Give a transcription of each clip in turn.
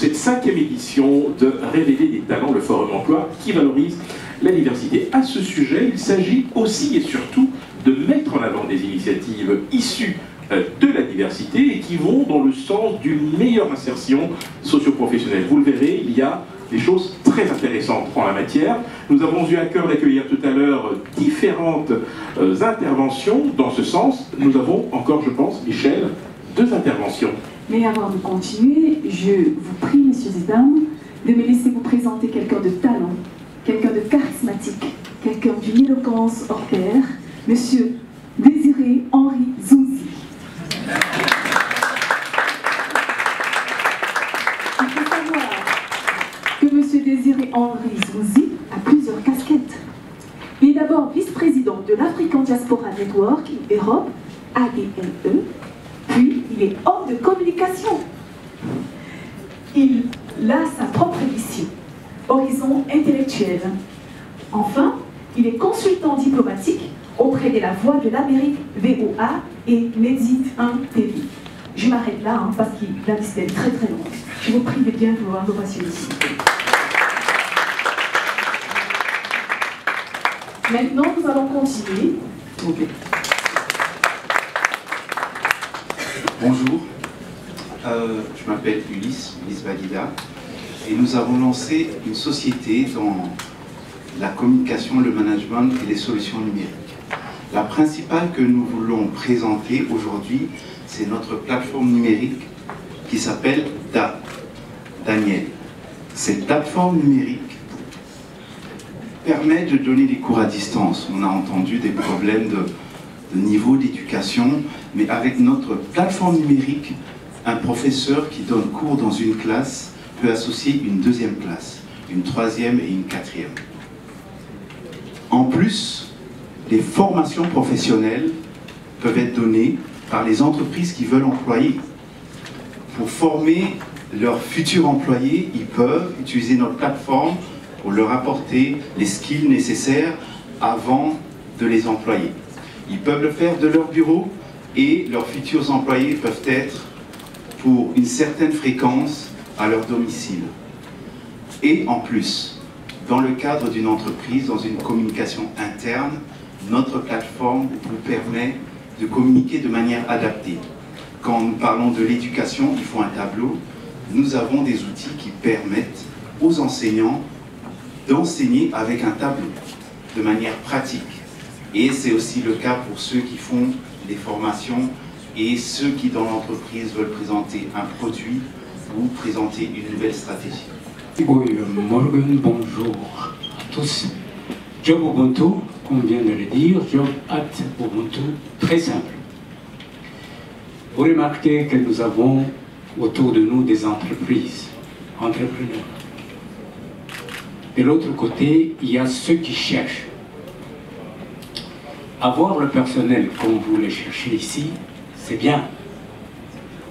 cette 5e édition de Révéler des talents, le Forum Emploi qui valorise la diversité. À ce sujet, il s'agit aussi et surtout de mettre en avant des initiatives issues de la diversité et qui vont dans le sens d'une meilleure insertion socio-professionnelle. Vous le verrez, il y a des choses très intéressantes en la matière. Nous avons eu à cœur d'accueillir tout à l'heure différentes interventions dans ce sens. Nous avons encore, je pense, Michel, 2 interventions. Mais avant de continuer, je vous prie, messieurs et dames, de me laisser vous présenter quelqu'un de talent, quelqu'un de charismatique, quelqu'un d'une éloquence hors pair, monsieur Désiré Henri Zouzi. Il faut savoir que monsieur Désiré Henri Zouzi a plusieurs casquettes. Il est d'abord vice-président de l'African Diaspora Network Europe, ADNE, puis il est homme de communication. Il a sa propre émission, Horizon Intellectuel. Enfin, il est consultant diplomatique auprès de la Voix de l'Amérique, VOA, et Médite 1 TV. Je m'arrête là, parce que la liste est très très longue. Je vous prie de bien vouloir l'ovation ici. Maintenant, nous allons continuer. Okay. Bonjour, je m'appelle Ulysse Badida et nous avons lancé une société dans la communication, le management et les solutions numériques. La principale que nous voulons présenter aujourd'hui, c'est notre plateforme numérique qui s'appelle Daniel. Cette plateforme numérique permet de donner des cours à distance. On a entendu des problèmes de niveau d'éducation, mais avec notre plateforme numérique, un professeur qui donne cours dans une classe peut associer une 2e classe, une 3e et une 4e. En plus, les formations professionnelles peuvent être données par les entreprises qui veulent employer. Pour former leurs futurs employés, ils peuvent utiliser notre plateforme pour leur apporter les skills nécessaires avant de les employer. Ils peuvent le faire de leur bureau et leurs futurs employés peuvent être pour une certaine fréquence à leur domicile. Et en plus, dans le cadre d'une entreprise, dans une communication interne, notre plateforme vous permet de communiquer de manière adaptée. Quand nous parlons de l'éducation, il faut un tableau. Nous avons des outils qui permettent aux enseignants d'enseigner avec un tableau, de manière pratique. Et c'est aussi le cas pour ceux qui font des formations et ceux qui, dans l'entreprise, veulent présenter un produit ou présenter une nouvelle stratégie. Morgan, bonjour à tous. Job Ubuntu, comme vient de le dire, Job at Ubuntu, très simple. Vous remarquez que nous avons autour de nous des entreprises, entrepreneurs. De l'autre côté, il y a ceux qui cherchent. Avoir le personnel comme vous le cherchez ici, c'est bien.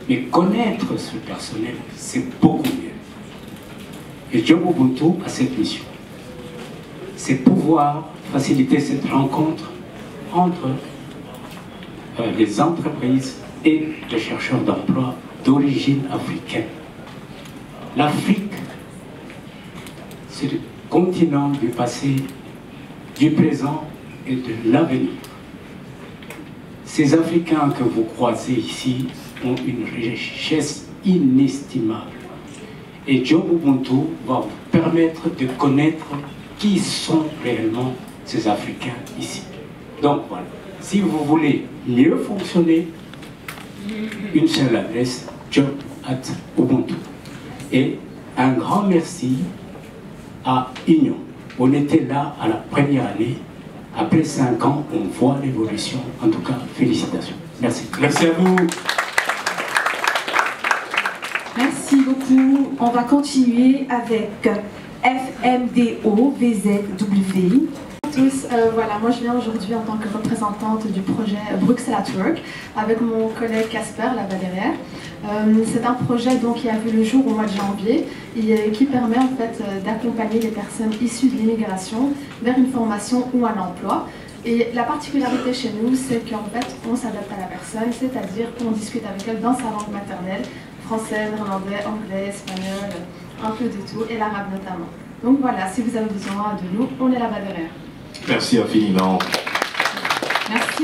Mais connaître ce personnel, c'est beaucoup mieux. Et Job Ubuntu a cette mission. C'est pouvoir faciliter cette rencontre entre les entreprises et les chercheurs d'emploi d'origine africaine. L'Afrique, c'est le continent du passé, du présent et de l'avenir. Ces Africains que vous croisez ici ont une richesse inestimable. Et Job Ubuntu va vous permettre de connaître qui sont réellement ces Africains ici. Donc voilà, si vous voulez mieux fonctionner, une seule adresse, Job at Ubuntu. Et un grand merci à Union. On était là à la première année. Après 5 ans, on voit l'évolution. En tout cas, félicitations. Merci. Merci à vous. Merci beaucoup. On va continuer avec FMDO VZW. Tous, voilà, moi je viens aujourd'hui en tant que représentante du projet Bruxelles at Work avec mon collègue Casper là-bas derrière. C'est un projet donc, qui a vu le jour au mois de janvier et qui permet en fait d'accompagner les personnes issues de l'immigration vers une formation ou un emploi. Et la particularité chez nous, c'est qu'en fait on s'adapte à la personne, c'est-à-dire qu'on discute avec elle dans sa langue maternelle, français, néerlandais, anglais, espagnol, un peu de tout, et l'arabe notamment. Donc voilà, si vous avez besoin de nous, on est là-bas derrière. Merci infiniment. Merci.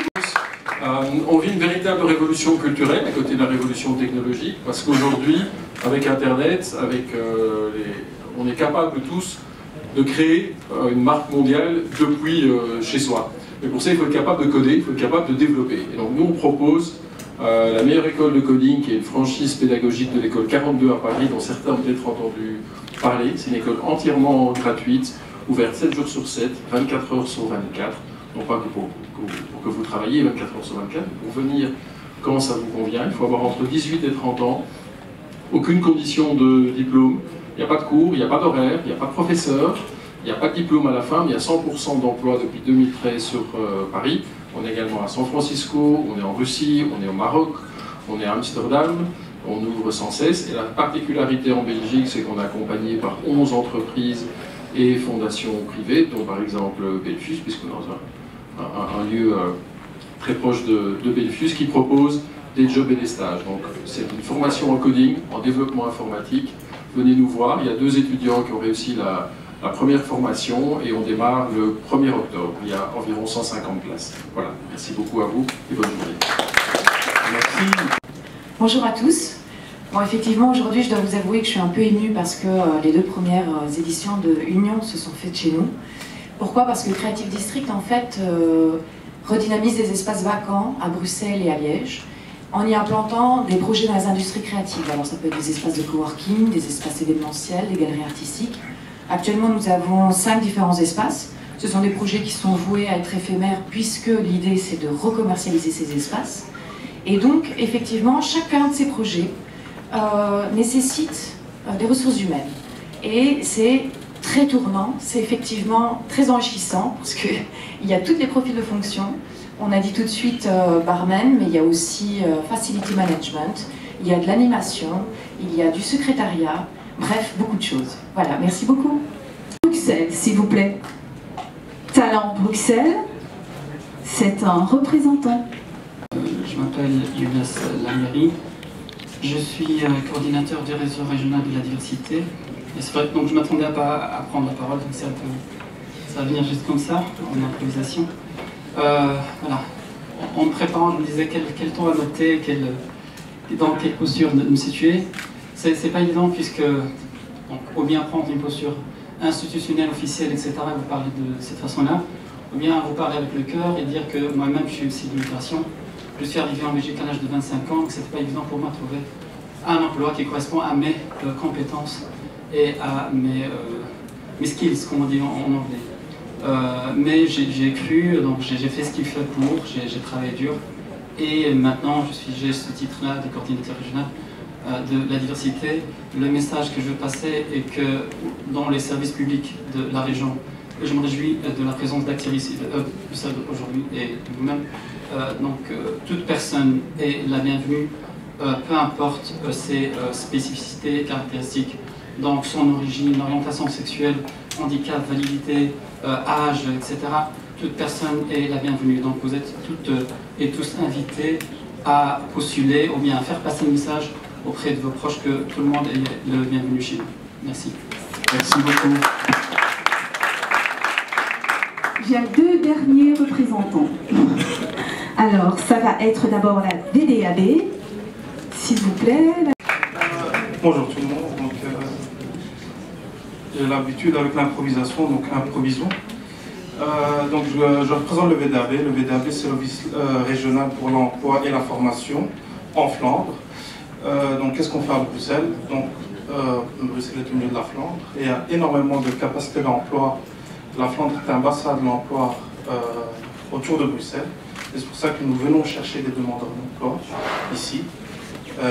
On vit une véritable révolution culturelle à côté de la révolution technologique, parce qu'aujourd'hui, avec Internet, on est capable tous de créer une marque mondiale depuis chez soi. Mais pour ça, il faut être capable de coder, il faut être capable de développer. Et donc nous, on propose la meilleure école de coding, qui est une franchise pédagogique de l'école 42 à Paris, dont certains ont peut-être entendu parler. C'est une école entièrement gratuite, ouverte 7 jours sur 7, 24 heures sur 24. Non pas que pour que vous travailliez 24 heures sur 24, mais pour venir quand ça vous convient. Il faut avoir entre 18 et 30 ans, aucune condition de diplôme, il n'y a pas de cours, il n'y a pas d'horaire, il n'y a pas de professeur, il n'y a pas de diplôme à la fin, mais il y a 100% d'emploi depuis 2013 sur Paris. On est également à San Francisco, on est en Russie, on est au Maroc, on est à Amsterdam, on ouvre sans cesse. Et la particularité en Belgique, c'est qu'on est accompagné par 11 entreprises et fondations privées, dont par exemple Belfius, puisqu'on est dans un lieu très proche de Belfius, qui propose des jobs et des stages. Donc c'est une formation en coding, en développement informatique. Venez nous voir, il y a 2 étudiants qui ont réussi la première formation et on démarre le 1er octobre. Il y a environ 150 places. Voilà, merci beaucoup à vous et bonne journée. Merci. Bonjour à tous. Bon, effectivement, aujourd'hui, je dois vous avouer que je suis un peu émue parce que les 2 premières éditions de Union se sont faites chez nous. Pourquoi? Parce que Creative District, en fait, redynamise des espaces vacants à Bruxelles et à Liège, en y implantant des projets dans les industries créatives. Alors ça peut être des espaces de coworking, des espaces événementiels, des galeries artistiques. Actuellement, nous avons 5 différents espaces. Ce sont des projets qui sont voués à être éphémères puisque l'idée, c'est de recommercialiser ces espaces. Et donc, effectivement, chacun de ces projets nécessite des ressources humaines. Et c'est très tournant, c'est effectivement très enrichissant parce qu'il y a tous les profils de fonction. On a dit tout de suite barman, mais il y a aussi facility management, il y a de l'animation, il y a du secrétariat, bref, beaucoup de choses. Voilà, merci beaucoup. Bruxelles, s'il vous plaît. Talent Bruxelles, c'est un représentant. Je m'appelle Younes Lamiri. Je suis coordinateur du réseau régional de la diversité. Et c'est vrai que donc, je ne m'attendais pas à prendre la parole, donc ça va venir juste comme ça, en improvisation. Voilà. En me préparant, je me disais quel ton à noter, dans quelle posture me situer. C'est pas évident puisque, donc, ou bien prendre une posture institutionnelle, officielle, etc., vous parlez de cette façon-là, ou bien vous parler avec le cœur et dire que moi-même je suis aussi d'immigration. Je suis arrivé en Belgique à l'âge de 25 ans, que c'était pas évident pour moi de trouver un emploi qui correspond à mes compétences et à mes skills, comme on dit en anglais. Mais j'ai cru, donc j'ai fait ce qu'il fait pour, j'ai travaillé dur, et maintenant j'ai ce titre-là de coordinateur régional de la diversité. Le message que je veux passer est que dans les services publics de la région, je me réjouis de la présence d'Actiris et de Hub aujourd'hui et de vous-même. Donc toute personne est la bienvenue, peu importe ses spécificités, caractéristiques, donc son origine, orientation sexuelle, handicap, validité, âge, etc. Toute personne est la bienvenue. Donc vous êtes toutes et tous invités à postuler ou bien à faire passer le message auprès de vos proches que tout le monde est le bienvenu chez nous. Merci. Merci beaucoup. J'ai 2 derniers représentants. Alors, ça va être d'abord la VDAB, s'il vous plaît. Bonjour tout le monde. Donc, j'ai l'habitude avec l'improvisation, donc improvisons. Donc, je représente le VDAB. Le VDAB, c'est l'Office régional pour l'emploi et la formation en Flandre. Donc, qu'est-ce qu'on fait à Bruxelles? Donc, Bruxelles est au milieu de la Flandre et il y a énormément de capacités d'emploi. La Flandre est ambassade de l'emploi autour de Bruxelles. C'est pour ça que nous venons chercher des demandeurs d'emploi ici.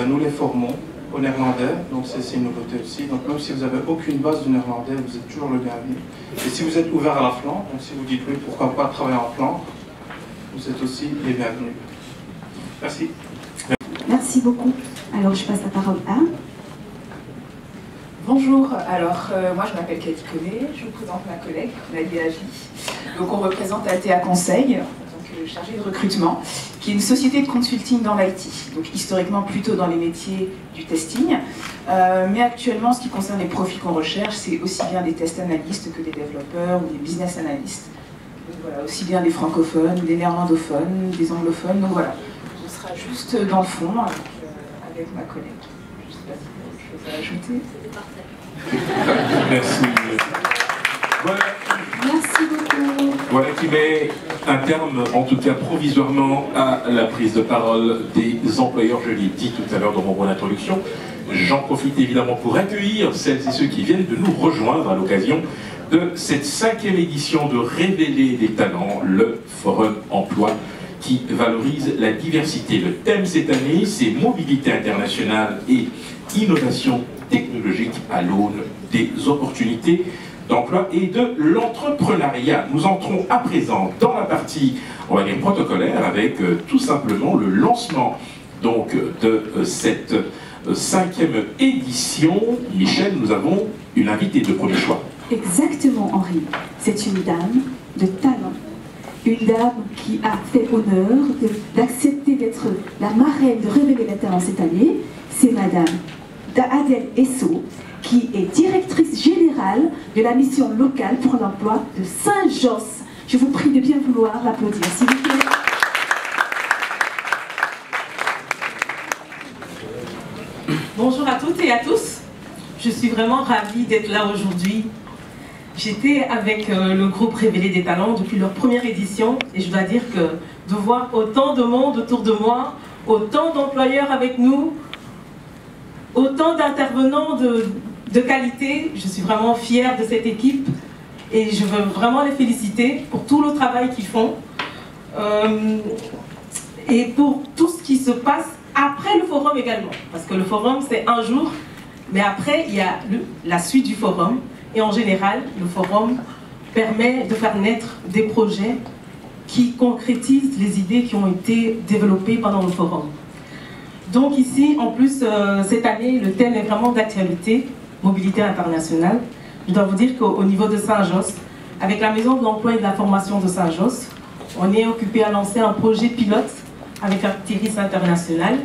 Nous les formons au néerlandais, donc c'est une nouveauté aussi. Donc même si vous n'avez aucune base du néerlandais, vous êtes toujours le bienvenu. Et si vous êtes ouvert à la Flandre, donc si vous dites oui, pourquoi pas travailler en Flandre, vous êtes aussi les bienvenus. Merci. Merci beaucoup. Alors, je passe la parole à... Bonjour, alors moi je m'appelle Cathy Collet, je vous présente ma collègue Nadia Agi. Donc on représente Altea Conseil en tant que chargée de recrutement, qui est une société de consulting dans l'IT, donc historiquement plutôt dans les métiers du testing. Mais actuellement, ce qui concerne les profils qu'on recherche, c'est aussi bien des test analystes que des développeurs ou des business analystes. Donc voilà, aussi bien des francophones, des néerlandophones, des anglophones. Donc voilà, on sera juste dans le fond avec ma collègue. Je ne sais pas si vous avez quelque chose à ajouter. Merci. Voilà. Merci beaucoup. Voilà qui met un terme, en tout cas provisoirement, à la prise de parole des employeurs. Je l'ai dit tout à l'heure dans mon rôle d'introduction. J'en profite évidemment pour accueillir celles et ceux qui viennent de nous rejoindre à l'occasion de cette 5e édition de Révéler les talents, le Forum Emploi qui valorise la diversité. Le thème cette année, c'est mobilité internationale et innovation technologique à l'aune des opportunités d'emploi et de l'entrepreneuriat. Nous entrons à présent dans la partie, on va dire, protocolaire avec tout simplement le lancement donc de cette 5e édition. Michel, nous avons une invitée de premier choix. Exactement, Henri. C'est une dame de talent. Une dame qui a fait honneur d'accepter d'être la marraine de Révéler les talents cette année. C'est Madame Adèle Esso, qui est directrice générale de la mission locale pour l'emploi de Saint-Josse. Je vous prie de bien vouloir l'applaudir, s'il vous plaît. Bonjour à toutes et à tous. Je suis vraiment ravie d'être là aujourd'hui. J'étais avec le groupe Révéler des talents depuis leur première édition et je dois dire que de voir autant de monde autour de moi, autant d'employeurs avec nous, autant d'intervenants de qualité, je suis vraiment fière de cette équipe et je veux vraiment les féliciter pour tout le travail qu'ils font et pour tout ce qui se passe après le forum également. Parce que le forum, c'est un jour, mais après, il y a la suite du forum. Et en général, le forum permet de faire naître des projets qui concrétisent les idées qui ont été développées pendant le forum. Donc ici, en plus, cette année, le thème est vraiment d'actualité, mobilité internationale. Je dois vous dire qu'au niveau de Saint-Josse, avec la Maison de l'Emploi et de la Formation de Saint-Josse, on est occupé à lancer un projet pilote avec Actiris International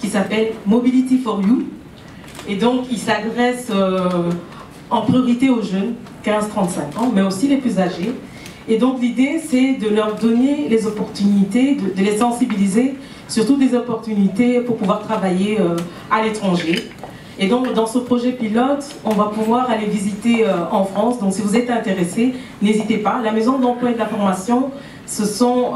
qui s'appelle Mobility for You. Et donc, il s'adresse en priorité aux jeunes, 15-35 ans, mais aussi les plus âgés. Et donc, l'idée, c'est de leur donner les opportunités, de les sensibiliser, surtout des opportunités pour pouvoir travailler à l'étranger. Et donc, dans ce projet pilote, on va pouvoir aller visiter en France. Donc, si vous êtes intéressés, n'hésitez pas. La Maison de l'Emploi et de la Formation, ce sont,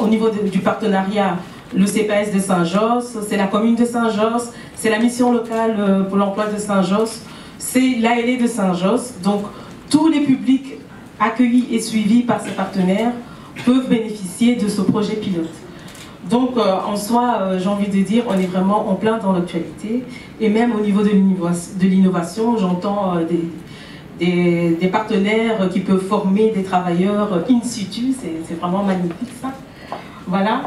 au niveau du partenariat, le CPS de Saint-Josse, c'est la commune de Saint-Josse, c'est la mission locale pour l'emploi de Saint-Josse, c'est l'ALE de Saint-Josse. Donc, tous les publics accueillis et suivis par ces partenaires peuvent bénéficier de ce projet pilote. Donc, en soi, j'ai envie de dire, on est vraiment en plein dans l'actualité. Et même au niveau de l'innovation, j'entends des partenaires qui peuvent former des travailleurs in situ. C'est vraiment magnifique, ça. Voilà.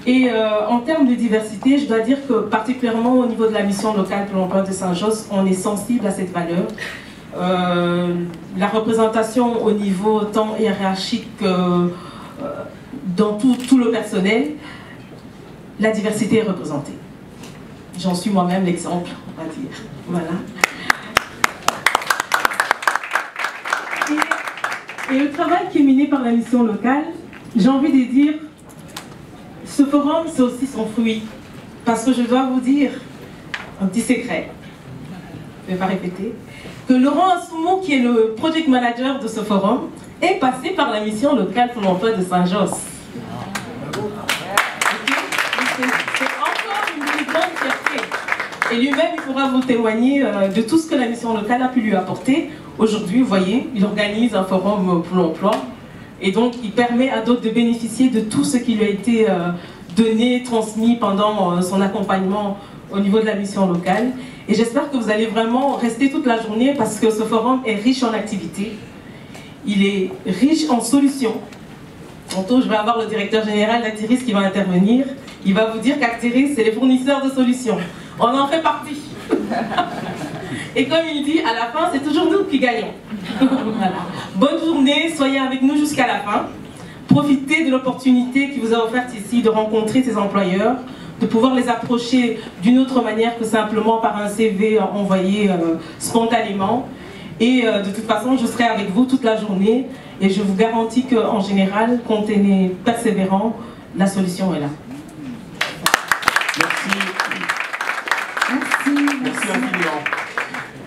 Et en termes de diversité, je dois dire que particulièrement au niveau de la mission locale pour l'emploi de Saint-Josse, on est sensible à cette valeur. La représentation au niveau tant hiérarchique dans tout le personnel, la diversité est représentée. J'en suis moi-même l'exemple, on va dire. Voilà. Et le travail qui est mené par la mission locale, j'ai envie de dire, ce forum, c'est aussi son fruit. Parce que je dois vous dire un petit secret, je ne vais pas répéter, que Laurent Assoumou, qui est le project manager de ce forum, est passé par la mission locale pour l'emploi de Saint-Josse. C'est encore une plus grande fierté. Et lui-même, il pourra vous témoigner de tout ce que la mission locale a pu lui apporter. Aujourd'hui, vous voyez, il organise un forum pour l'emploi. Et donc, il permet à d'autres de bénéficier de tout ce qui lui a été donné, transmis pendant son accompagnement au niveau de la mission locale. Et j'espère que vous allez vraiment rester toute la journée parce que ce forum est riche en activités. Il est riche en solutions. Tantôt, je vais avoir le directeur général d'Actiris qui va intervenir. Il va vous dire qu'Actiris, c'est les fournisseurs de solutions. On en fait partie. Et comme il dit, à la fin, c'est toujours nous qui gagnons. Voilà. Bonne journée, soyez avec nous jusqu'à la fin. profiter de l'opportunité qui vous a offerte ici de rencontrer ces employeurs, de pouvoir les approcher d'une autre manière que simplement par un CV envoyé spontanément. Et de toute façon, je serai avec vous toute la journée et je vous garantis qu'en général, compte tenu persévérant, la solution est là. Merci. Merci infiniment.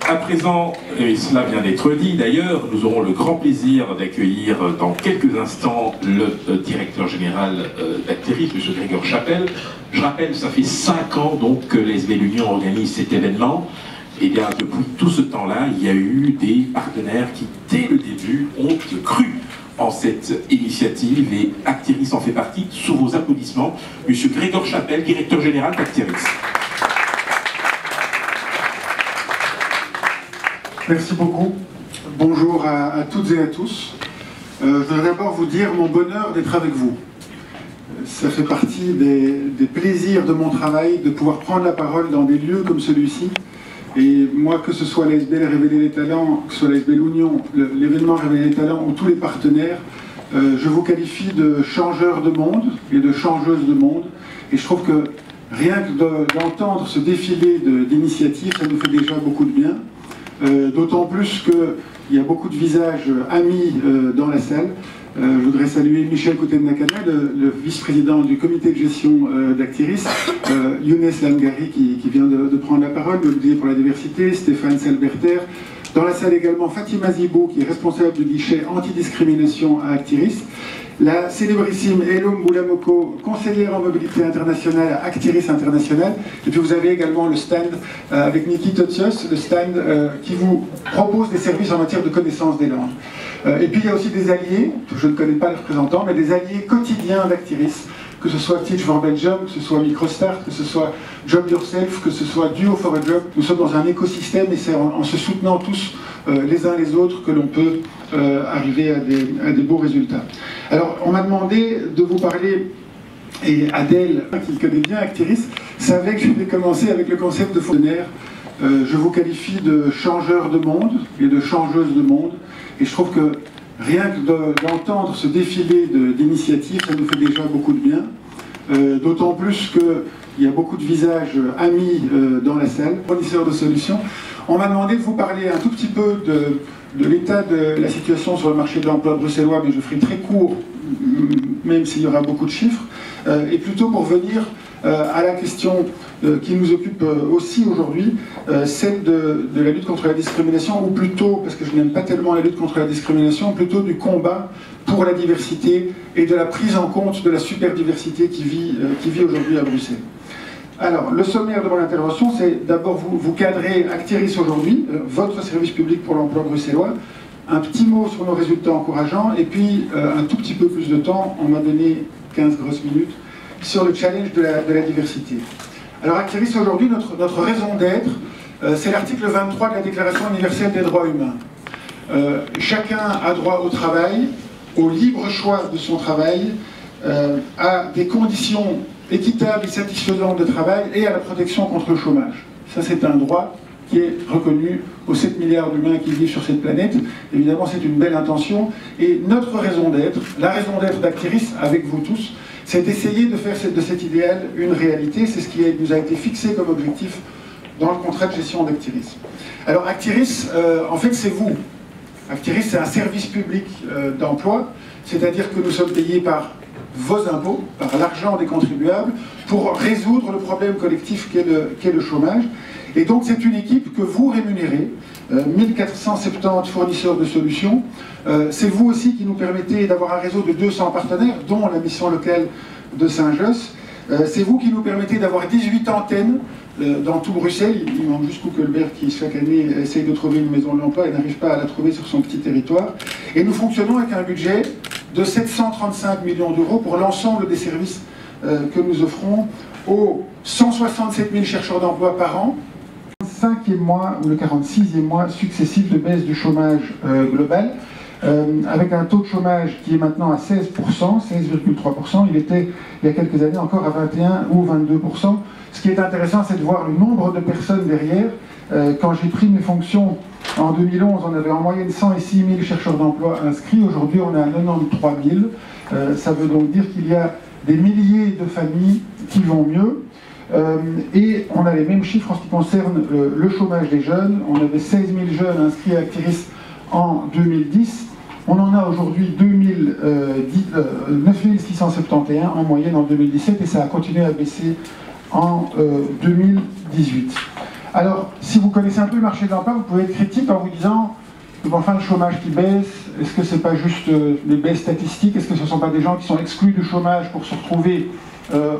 À présent, et cela vient d'être dit d'ailleurs, nous aurons le grand plaisir d'accueillir dans quelques instants le directeur général d'Acteris, M. Grégoire Chapelle. Je rappelle, ça fait 5 ans donc que l'ASBL Union organise cet événement. Et bien depuis tout ce temps-là, il y a eu des partenaires qui, dès le début, ont cru en cette initiative et Acteris en fait partie. Sous vos applaudissements, M. Grégoire Chapelle, directeur général d'Acteris. Merci beaucoup. Bonjour à toutes et à tous. Je voudrais d'abord vous dire mon bonheur d'être avec vous. Ça fait partie des plaisirs de mon travail de pouvoir prendre la parole dans des lieux comme celui-ci. Et moi, que ce soit l'ASBL Révéler les Talents, que ce soit l'ASBL Union, l'événement Révéler les Talents ou tous les partenaires, je vous qualifie de changeurs de monde et de changeuses de monde. Et je trouve que rien que d'entendre ce défilé d'initiatives, ça nous fait déjà beaucoup de bien. D'autant plus qu'il y a beaucoup de visages amis dans la salle. Je voudrais saluer Michel Koutenakana, le vice-président du comité de gestion d'Acteris, Younes Lamgari qui vient de prendre la parole, le guide pour la diversité, Stéphane Salberter. Dans la salle également Fatima Zibo, qui est responsable du guichet antidiscrimination à Acteris. La célébrissime Hello Mboulamoko, conseillère en mobilité internationale à Acteris International. Et puis vous avez également le stand avec Niki Totsios, le stand qui vous propose des services en matière de connaissance des langues. Et puis il y a aussi des alliés, je ne connais pas les représentants, mais des alliés quotidiens d'Acteris, que ce soit Teach for Belgium, que ce soit Microstart, que ce soit Job Yourself, que ce soit Duo for a Job. Nous sommes dans un écosystème et c'est en se soutenant tous les uns les autres que l'on peut arriver à des beaux résultats. Alors, on m'a demandé de vous parler, et Adèle, qui connaît bien Acteris, savait que je vais commencer avec le concept de fonctionnaire. Je vous qualifie de changeurs de monde et de changeuses de monde, et je trouve que rien que d'entendre ce défilé d'initiatives, ça nous fait déjà beaucoup de bien. D'autant plus qu'il y a beaucoup de visages amis dans la salle, fournisseurs de solutions. On m'a demandé de vous parler un tout petit peu de l'état de la situation sur le marché de l'emploi bruxellois, mais je ferai très court, même s'il y aura beaucoup de chiffres, et plutôt pour venir à la question qui nous occupe aussi aujourd'hui, celle de la lutte contre la discrimination, ou plutôt, parce que je n'aime pas tellement la lutte contre la discrimination, plutôt du combat pour la diversité et de la prise en compte de la superdiversité qui vit aujourd'hui à Bruxelles. Alors, le sommaire de mon intervention, c'est d'abord vous cadrer Acteris aujourd'hui, votre service public pour l'emploi bruxellois, un petit mot sur nos résultats encourageants, et puis un tout petit peu plus de temps, on m'a donné 15 grosses minutes, sur le challenge de la diversité. Alors Acteris aujourd'hui, notre raison d'être, c'est l'article 23 de la Déclaration universelle des droits humains. Chacun a droit au travail, au libre choix de son travail, à des conditions équitables et satisfaisantes de travail et à la protection contre le chômage. Ça, c'est un droit qui est reconnu aux 7 milliards d'humains qui vivent sur cette planète. Évidemment, c'est une belle intention. Et notre raison d'être, la raison d'être d'Acteris, avec vous tous, c'est d'essayer de faire de cet idéal une réalité. C'est ce qui nous a été fixé comme objectif dans le contrat de gestion d'Acteris. Alors Acteris, en fait, c'est vous. Acteris, c'est un service public d'emploi, c'est-à-dire que nous sommes payés par vos impôts, par l'argent des contribuables, pour résoudre le problème collectif qu'est le chômage. Et donc c'est une équipe que vous rémunérez, 1470 fournisseurs de solutions. C'est vous aussi qui nous permettez d'avoir un réseau de 200 partenaires, dont la mission locale de Saint-Josse. C'est vous qui nous permettez d'avoir 18 antennes dans tout Bruxelles. Il manque juste Kuckelberg qui chaque année essaye de trouver une maison de l'emploi et n'arrive pas à la trouver sur son petit territoire. Et nous fonctionnons avec un budget de 735 millions d'euros pour l'ensemble des services que nous offrons aux 167 000 chercheurs d'emploi par an. Le 5e mois ou le 46e mois successif de baisse du chômage global, avec un taux de chômage qui est maintenant à 16%, 16,3%. Il était, il y a quelques années, encore à 21 ou 22%. Ce qui est intéressant, c'est de voir le nombre de personnes derrière. Quand j'ai pris mes fonctions En 2011, on avait en moyenne 106 000 chercheurs d'emploi inscrits. Aujourd'hui, on est à 93 000. Ça veut donc dire qu'il y a des milliers de familles qui vont mieux. Et on a les mêmes chiffres en ce qui concerne le chômage des jeunes. On avait 16 000 jeunes inscrits à Actiris en 2010. On en a aujourd'hui 9 671 en moyenne en 2017 et ça a continué à baisser en 2018. Alors, si vous connaissez un peu le marché de l'emploi, vous pouvez être critique en vous disant enfin, le chômage qui baisse, est-ce que ce n'est pas juste des baisses statistiques? Est-ce que ce ne sont pas des gens qui sont exclus du chômage pour se retrouver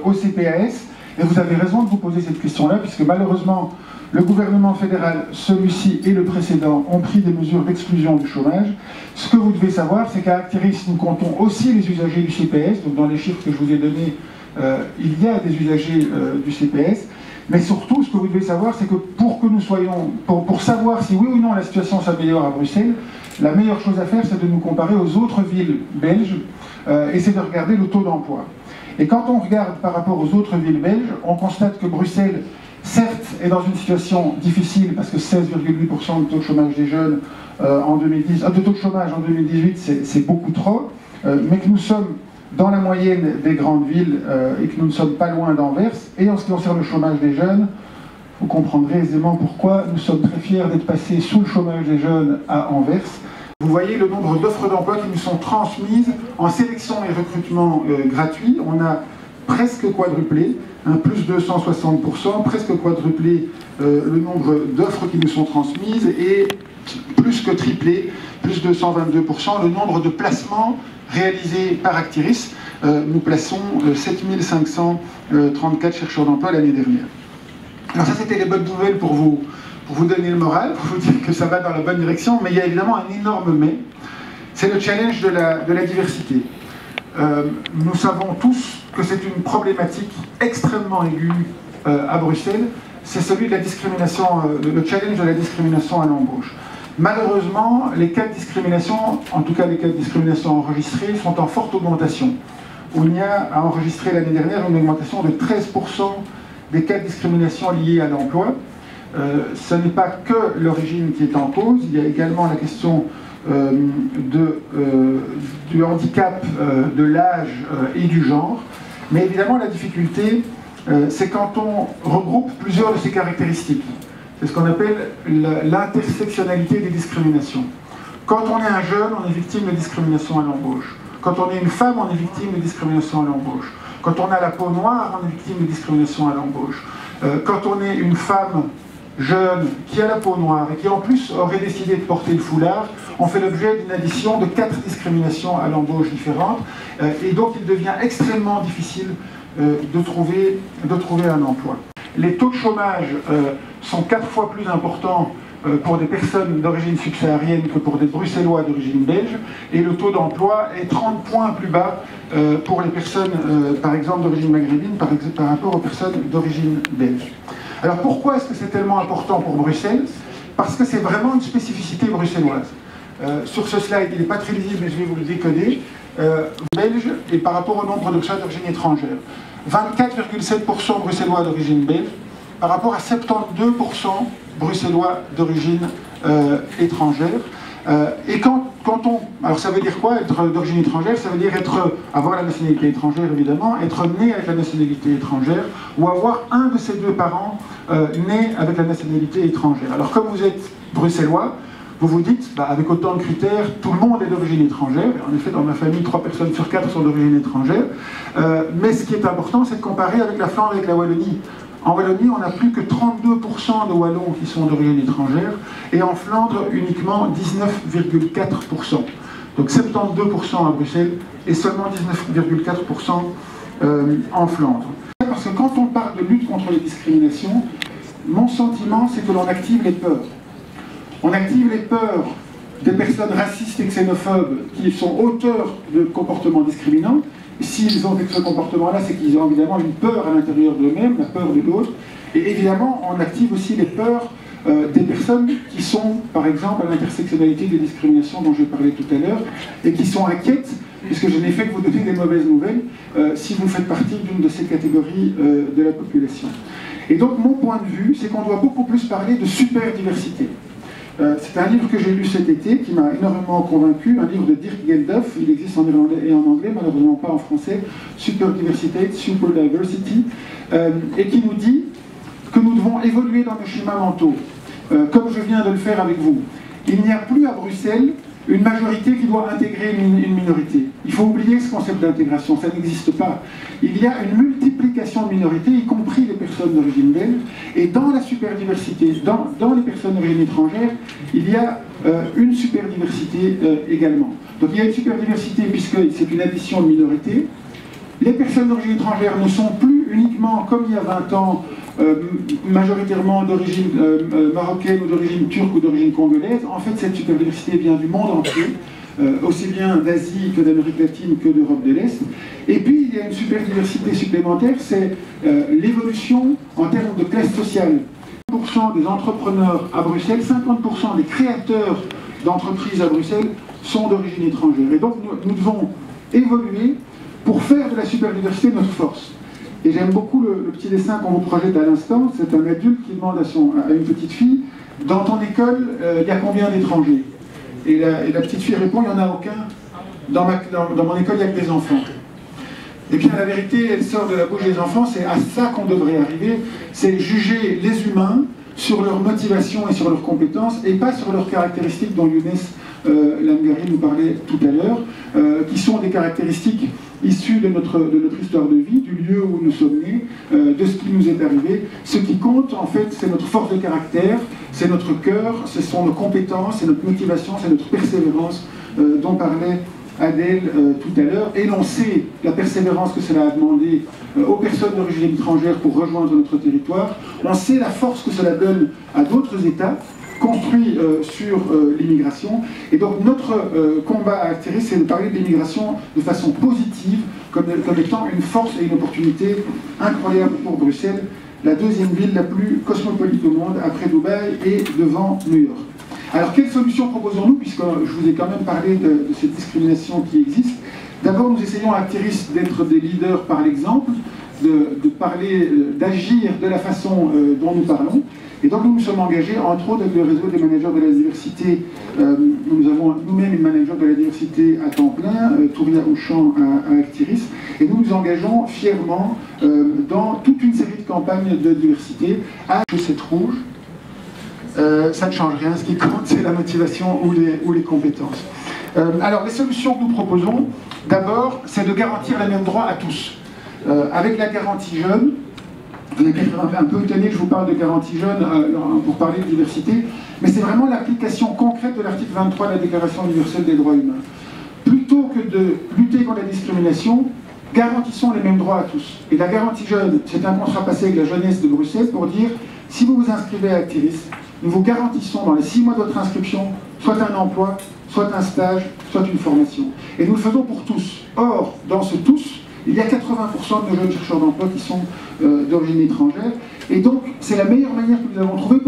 au CPAS? Et vous avez raison de vous poser cette question-là, puisque malheureusement, le gouvernement fédéral, celui-ci et le précédent, ont pris des mesures d'exclusion du chômage. Ce que vous devez savoir, c'est qu'à Actiris, nous comptons aussi les usagers du CPS. Donc dans les chiffres que je vous ai donnés, il y a des usagers du CPS. Mais surtout, ce que vous devez savoir, c'est que pour que nous soyons, pour savoir si oui ou non la situation s'améliore à Bruxelles, la meilleure chose à faire, c'est de nous comparer aux autres villes belges et c'est de regarder le taux d'emploi. Et quand on regarde par rapport aux autres villes belges, on constate que Bruxelles, certes, est dans une situation difficile parce que 16,8% de taux de chômage des jeunes en 2010, de taux de chômage en 2018, c'est beaucoup trop, mais que nous sommes dans la moyenne des grandes villes et que nous ne sommes pas loin d'Anvers. Et en ce qui concerne le chômage des jeunes, vous comprendrez aisément pourquoi nous sommes très fiers d'être passés sous le chômage des jeunes à Anvers. Vous voyez le nombre d'offres d'emploi qui nous sont transmises en sélection et recrutement gratuit. On a presque quadruplé, plus 260%, presque quadruplé le nombre d'offres qui nous sont transmises et plus que triplé, plus 222%, le nombre de placements réalisés par Actiris. Nous plaçons 7534 chercheurs d'emploi l'année dernière. Alors ça, c'était les bonnes nouvelles pour vous donner le moral, pour vous dire que ça va dans la bonne direction, mais il y a évidemment un énorme mais, c'est le challenge de la diversité. Nous savons tous que c'est une problématique extrêmement aiguë à Bruxelles, c'est celui de la discrimination, le challenge de la discrimination à l'embauche. Malheureusement, les cas de discrimination, en tout cas les cas de discrimination enregistrés, sont en forte augmentation. On y a enregistré l'année dernière une augmentation de 13% des cas de discrimination liés à l'emploi. Ce n'est pas que l'origine qui est en cause, il y a également la question du handicap, de l'âge et du genre. Mais évidemment, la difficulté, c'est quand on regroupe plusieurs de ces caractéristiques. C'est ce qu'on appelle l'intersectionnalité des discriminations. Quand on est un jeune, on est victime de discrimination à l'embauche. Quand on est une femme, on est victime de discrimination à l'embauche. Quand on a la peau noire, on est victime de discrimination à l'embauche. Quand on est une femme jeune qui a la peau noire et qui en plus aurait décidé de porter le foulard, on fait l'objet d'une addition de 4 discriminations à l'embauche différentes. Et donc il devient extrêmement difficile de trouver un emploi. Les taux de chômage sont 4 fois plus importants pour des personnes d'origine subsaharienne que pour des Bruxellois d'origine belge, et le taux d'emploi est 30 points plus bas pour les personnes, par exemple, d'origine maghrébine par rapport aux personnes d'origine belge. Alors pourquoi est-ce que c'est tellement important pour Bruxelles? Parce que c'est vraiment une spécificité bruxelloise. Sur ce slide, il n'est pas très lisible, mais je vais vous le décoder. Belge, et par rapport au nombre de personnes d'origine étrangère. 24,7% bruxellois d'origine belge, par rapport à 72% bruxellois d'origine étrangère. Et quand on... Alors ça veut dire quoi, être d'origine étrangère? Ça veut dire avoir la nationalité étrangère, évidemment, être né avec la nationalité étrangère, ou avoir un de ses deux parents né avec la nationalité étrangère. Alors comme vous êtes bruxellois, vous vous dites, avec autant de critères, tout le monde est d'origine étrangère. En effet, dans ma famille, 3 personnes sur 4 sont d'origine étrangère. Mais ce qui est important, c'est de comparer avec la Flandre et avec la Wallonie. En Wallonie, on n'a plus que 32% de Wallons qui sont d'origine étrangère, et en Flandre, uniquement 19,4%. Donc 72% à Bruxelles, et seulement 19,4% en Flandre. Parce que quand on parle de lutte contre les discriminations, mon sentiment, c'est que l'on active les peurs. On active les peurs des personnes racistes et xénophobes qui sont auteurs de comportements discriminants. S'ils ont ce comportement-là, c'est qu'ils ont évidemment une peur à l'intérieur d'eux-mêmes, la peur de l'autre. Et évidemment, on active aussi les peurs des personnes qui sont, par exemple, à l'intersectionnalité des discriminations dont j'ai parlé tout à l'heure, et qui sont inquiètes, puisque je n'ai fait que vous donner des mauvaises nouvelles, si vous faites partie d'une de ces catégories de la population. Et donc, mon point de vue, c'est qu'on doit beaucoup plus parler de super diversité. C'est un livre que j'ai lu cet été, qui m'a énormément convaincu, un livre de Dirk Geldof, il existe en irlandais et en anglais, malheureusement pas en français, Super Diversity, Super Diversity, et qui nous dit que nous devons évoluer dans nos schémas mentaux, comme je viens de le faire avec vous. Il n'y a plus à Bruxelles une majorité qui doit intégrer une minorité. Il faut oublier ce concept d'intégration, ça n'existe pas. Il y a une multiplication de minorités, y compris les personnes d'origine belge, et dans la superdiversité, dans les personnes d'origine étrangère, il y a une superdiversité également. Donc il y a une superdiversité puisque c'est une addition de minorités. Les personnes d'origine étrangère ne sont plus uniquement, comme il y a 20 ans, majoritairement d'origine marocaine ou d'origine turque ou d'origine congolaise. En fait, cette superdiversité vient du monde entier, aussi bien d'Asie que d'Amérique latine que d'Europe de l'Est. Et puis, il y a une superdiversité supplémentaire, c'est l'évolution en termes de classe sociale. 50% des entrepreneurs à Bruxelles, 50% des créateurs d'entreprises à Bruxelles sont d'origine étrangère. Et donc, nous devons évoluer pour faire de la superdiversité notre force. Et j'aime beaucoup le petit dessin qu'on vous projette à l'instant. C'est un adulte qui demande à une petite fille, dans ton école, il y a combien d'étrangers? Et la petite fille répond, il n'y en a aucun. Dans mon école, il n'y a que des enfants. Et bien la vérité, elle sort de la bouche des enfants, c'est à ça qu'on devrait arriver, c'est juger les humains sur leur motivation et sur leurs compétences, et pas sur leurs caractéristiques dont Younes Lamgari nous parlait tout à l'heure, qui sont des caractéristiques issues de notre histoire de vie, du lieu où nous sommes nés, de ce qui nous est arrivé. Ce qui compte, en fait, c'est notre force de caractère, c'est notre cœur, ce sont nos compétences, c'est notre motivation, c'est notre persévérance dont parlait Adèle tout à l'heure. Et l'on sait la persévérance que cela a demandé aux personnes d'origine étrangère pour rejoindre notre territoire. On sait la force que cela donne à d'autres États construits sur l'immigration. Et donc notre combat à Actiris, c'est de parler de l'immigration de façon positive, comme étant une force et une opportunité incroyable pour Bruxelles, la deuxième ville la plus cosmopolite au monde, après Dubaï et devant New York. Alors, quelles solutions proposons-nous, puisque je vous ai quand même parlé de ces discriminations qui existent? D'abord, nous essayons à Actiris d'être des leaders par l'exemple, de parler, d'agir de la façon dont nous parlons. Et donc, nous nous sommes engagés, entre autres, avec le réseau des managers de la diversité. Nous avons nous-mêmes une manager de la diversité à temps plein, Touria Auchan à Actiris. Et nous nous engageons fièrement dans toute une série de campagnes de diversité. C'est rouge. Ça ne change rien, ce qui compte c'est la motivation ou les compétences. Alors les solutions que nous proposons, d'abord, c'est de garantir les mêmes droits à tous. Avec la garantie jeune, vous êtes peut-être un peu étonné que je vous parle de garantie jeune pour parler de diversité, mais c'est vraiment l'application concrète de l'article 23 de la Déclaration universelle des droits humains. Plutôt que de lutter contre la discrimination, garantissons les mêmes droits à tous. Et la garantie jeune, c'est un contrat passé avec la jeunesse de Bruxelles pour dire, si vous vous inscrivez à Actiris, nous vous garantissons dans les 6 mois de votre inscription, soit un emploi, soit un stage, soit une formation. Et nous le faisons pour tous. Or, dans ce tous, il y a 80% de nos jeunes chercheurs d'emploi qui sont d'origine étrangère. Et donc, c'est la meilleure manière que nous avons trouvée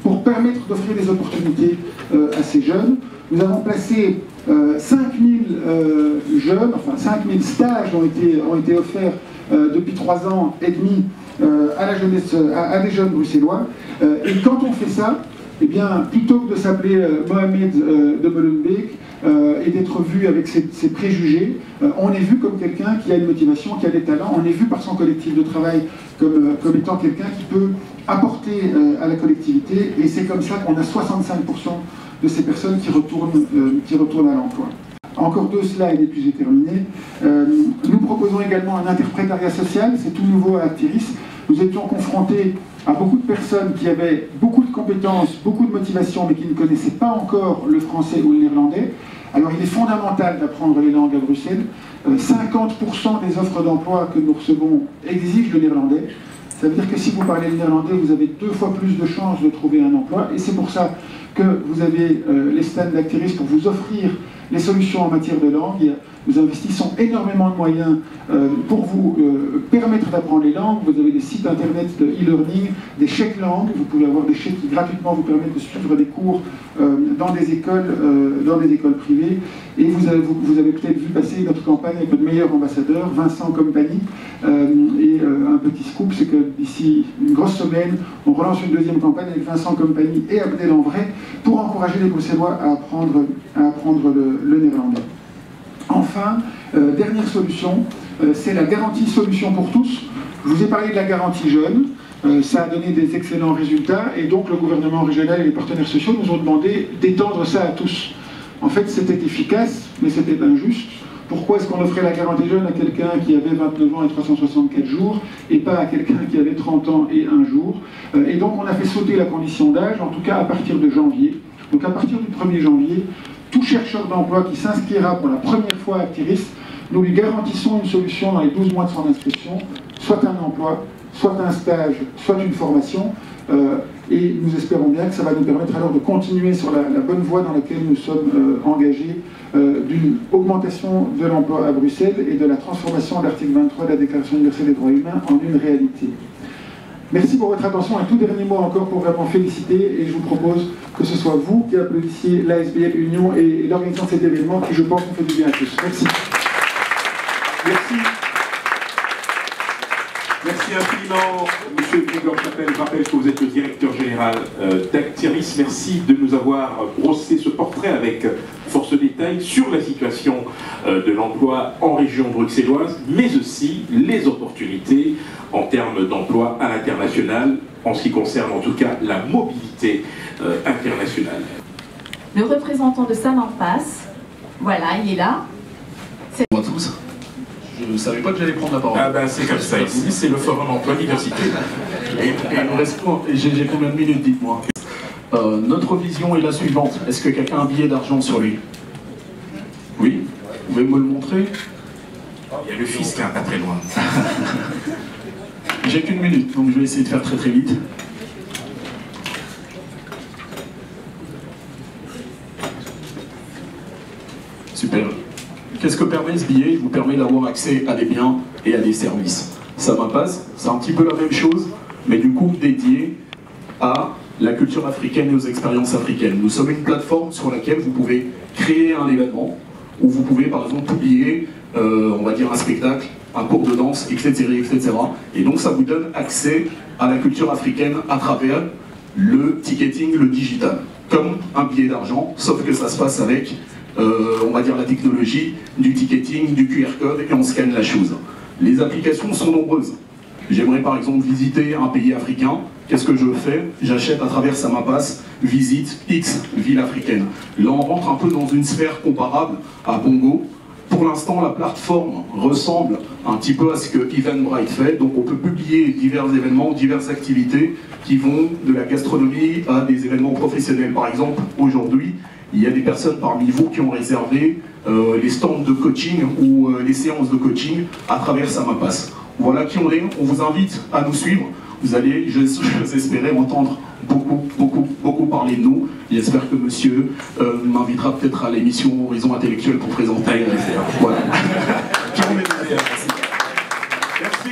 pour permettre d'offrir des opportunités à ces jeunes. Nous avons placé 5000 jeunes, enfin 5000 stages ont été offerts depuis 3 ans et demi à la jeunesse, à des jeunes bruxellois. Et quand on fait ça, eh bien, plutôt que de s'appeler Mohamed de Molenbeek et d'être vu avec ses préjugés, on est vu comme quelqu'un qui a une motivation, qui a des talents, on est vu par son collectif de travail comme étant quelqu'un qui peut apporter à la collectivité, et c'est comme ça qu'on a 65% de ces personnes qui retournent à l'emploi. Encore 2 slides et puis j'ai terminé. Nous proposons également un interprétariat social, c'est tout nouveau à Actiris. Nous étions confrontés à beaucoup de personnes qui avaient beaucoup de compétences, beaucoup de motivation, mais qui ne connaissaient pas encore le français ou le néerlandais. Alors il est fondamental d'apprendre les langues à Bruxelles. 50% des offres d'emploi que nous recevons exigent le néerlandais. Ça veut dire que si vous parlez le néerlandais, vous avez 2 fois plus de chances de trouver un emploi. Et c'est pour ça que vous avez les stands d'Actiris pour vous offrir les solutions en matière de langue. Nous investissons énormément de moyens pour vous permettre d'apprendre les langues. Vous avez des sites internet de e-learning, des chèques langues. Vous pouvez avoir des chèques qui gratuitement vous permettent de suivre des cours dans des écoles privées. Et vous avez peut-être vu passer notre campagne avec notre meilleur ambassadeur, Vincent Compagnie. Et un petit scoop, c'est que d'ici une grosse semaine, on relance une deuxième campagne avec Vincent Compagnie et Abdel Envray pour encourager les Bruxellois à apprendre le néerlandais. Enfin, dernière solution, c'est la garantie solution pour tous. Je vous ai parlé de la garantie jeune, ça a donné des excellents résultats et donc le gouvernement régional et les partenaires sociaux nous ont demandé d'étendre ça à tous. En fait, c'était efficace, mais c'était injuste. Pourquoi est-ce qu'on offrait la garantie jeune à quelqu'un qui avait 29 ans et 364 jours et pas à quelqu'un qui avait 30 ans et 1 jour? Et donc on a fait sauter la condition d'âge, en tout cas à partir de janvier. Donc à partir du 1er janvier, tout chercheur d'emploi qui s'inscrira pour la première fois à Actiris, nous lui garantissons une solution dans les 12 mois de son inscription, soit un emploi, soit un stage, soit une formation. Et nous espérons bien que ça va nous permettre alors de continuer sur la bonne voie dans laquelle nous sommes engagés d'une augmentation de l'emploi à Bruxelles et de la transformation de l'article 23 de la Déclaration universelle des droits humains en une réalité. Merci pour votre attention. Un tout dernier mot encore pour vraiment féliciter et je vous propose que ce soit vous qui applaudissiez l'ASBL Union et l'organisation de cet événement qui, je pense, nous fait du bien à tous. Merci. Merci. Merci infiniment, M. Grégoire Chapelle. Je rappelle que vous êtes le directeur général d'Actiris. Merci de nous avoir brossé ce portrait avec force détail sur la situation de l'emploi en région bruxelloise, mais aussi les opportunités en termes d'emploi à l'international, en ce qui concerne en tout cas la mobilité internationale. Le représentant de Saint-Pass, voilà, il est là. Bonjour à tous. Je ne savais pas que j'allais prendre la parole. Ah ben c'est comme ça ici, c'est le forum emploi diversité. Et il nous reste j'ai combien de minutes, dites-moi. Notre vision est la suivante. Est-ce que quelqu'un a un billet d'argent sur lui? Oui? Vous pouvez me le montrer? Il y a le fisc, hein, pas très loin. J'ai qu'une minute, donc je vais essayer de faire très très vite. Super. Qu'est-ce que permet ce billet? Il vous permet d'avoir accès à des biens et à des services. Ça m'apasse, c'est un petit peu la même chose, mais du coup dédié à la culture africaine et aux expériences africaines. Nous sommes une plateforme sur laquelle vous pouvez créer un événement, où vous pouvez par exemple publier, on va dire un spectacle, un cours de danse, etc., etc. Et donc ça vous donne accès à la culture africaine à travers le ticketing, le digital. Comme un billet d'argent, sauf que ça se passe avec on va dire la technologie du ticketing, du QR code, et on scanne la chose. Les applications sont nombreuses. J'aimerais par exemple visiter un pays africain. Qu'est-ce que je fais? J'achète à travers Samapass, visite X ville africaine. Là on rentre un peu dans une sphère comparable à Bongo. Pour l'instant la plateforme ressemble un petit peu à ce que Eventbrite fait. Donc on peut publier divers événements, diverses activités qui vont de la gastronomie à des événements professionnels. Par exemple, aujourd'hui, il y a des personnes parmi vous qui ont réservé les stands de coaching ou les séances de coaching à travers Samapass. Voilà qui on est, on vous invite à nous suivre. Vous allez, j'espérais, entendre beaucoup parler de nous. J'espère que monsieur m'invitera peut-être à l'émission Horizon Intellectuel pour présenter. Voilà. Merci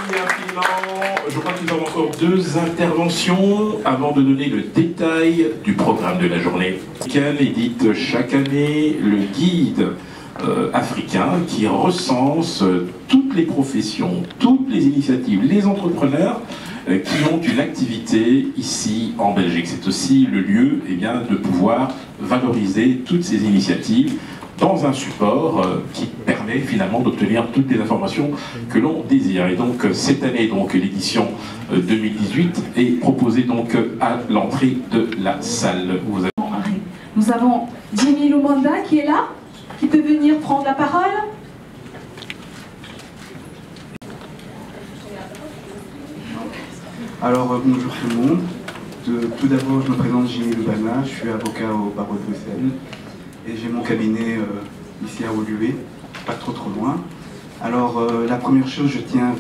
infiniment. Je crois que nous avons encore 2 interventions avant de donner le détail du programme de la journée. Africaine édite chaque année le guide africain qui recense toutes les professions, toutes les initiatives, les entrepreneurs qui ont une activité ici en Belgique. C'est aussi le lieu de pouvoir valoriser toutes ces initiatives dans un support qui permet finalement d'obtenir toutes les informations que l'on désire. Et donc cette année, l'édition 2018 est proposée donc à l'entrée de la salle. Nous avons Jimmy Lumanda qui est là, qui peut venir prendre la parole. Alors bonjour tout le monde. Tout d'abord, je me présente Jimmy Lumanda, je suis avocat au barreau de Bruxelles. Et j'ai mon cabinet ici à Woluwe, pas trop loin. Alors la première chose, je tiens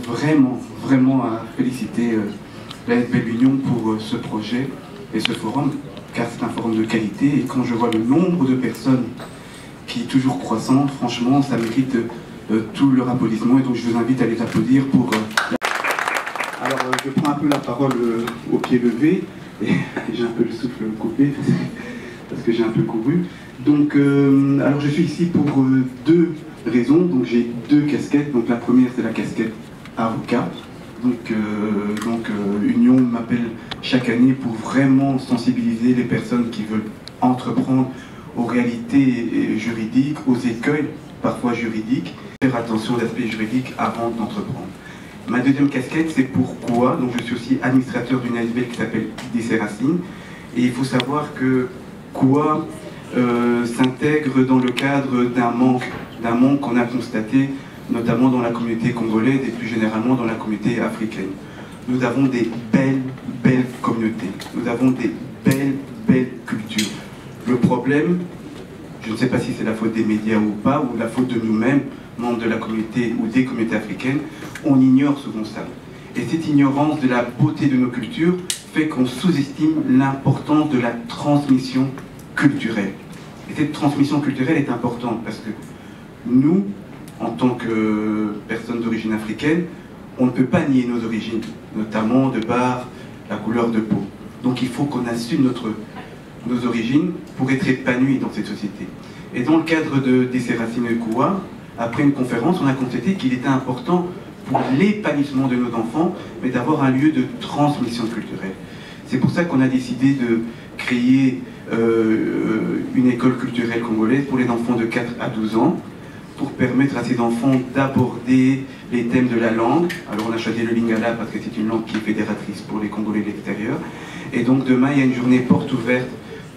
vraiment à féliciter l'ASBL Union pour ce projet et ce forum, car c'est un forum de qualité. Et quand je vois le nombre de personnes qui est toujours croissant. Franchement, ça mérite tout leur applaudissement et donc je vous invite à les applaudir pour... Alors, je prends un peu la parole au pied levé et j'ai un peu le souffle coupé parce que j'ai un peu couru. Donc, alors je suis ici pour deux raisons. Donc, j'ai deux casquettes. Donc, la première, c'est la casquette avocat. Donc, Union m'appelle chaque année pour vraiment sensibiliser les personnes qui veulent entreprendre aux réalités juridiques, aux écueils parfois juridiques, faire attention aux aspects juridiques avant d'entreprendre. Ma deuxième casquette, c'est pourquoi. Donc, je suis aussi administrateur d'une ASBL qui s'appelle DC Racine. Et il faut savoir que quoi s'intègre dans le cadre d'un manque qu'on a constaté, notamment dans la communauté congolaise et plus généralement dans la communauté africaine. Nous avons des belles communautés, nous avons des belles cultures. Le problème, je ne sais pas si c'est la faute des médias ou pas, ou la faute de nous-mêmes, membres de la communauté ou des communautés africaines, on ignore souvent ça. Et cette ignorance de la beauté de nos cultures fait qu'on sous-estime l'importance de la transmission culturelle. Et cette transmission culturelle est importante parce que nous, en tant que personnes d'origine africaine, on ne peut pas nier nos origines, notamment de par la couleur de peau. Donc il faut qu'on assume nos origines pour être épanouis dans cette société. Et dans le cadre de DC Racine Koua, après une conférence, on a constaté qu'il était important pour l'épanouissement de nos enfants, mais d'avoir un lieu de transmission culturelle. C'est pour ça qu'on a décidé de créer une école culturelle congolaise pour les enfants de 4 à 12 ans, pour permettre à ces enfants d'aborder les thèmes de la langue. Alors on a choisi le lingala parce que c'est une langue qui est fédératrice pour les Congolais de l'extérieur. Et donc demain, il y a une journée porte ouverte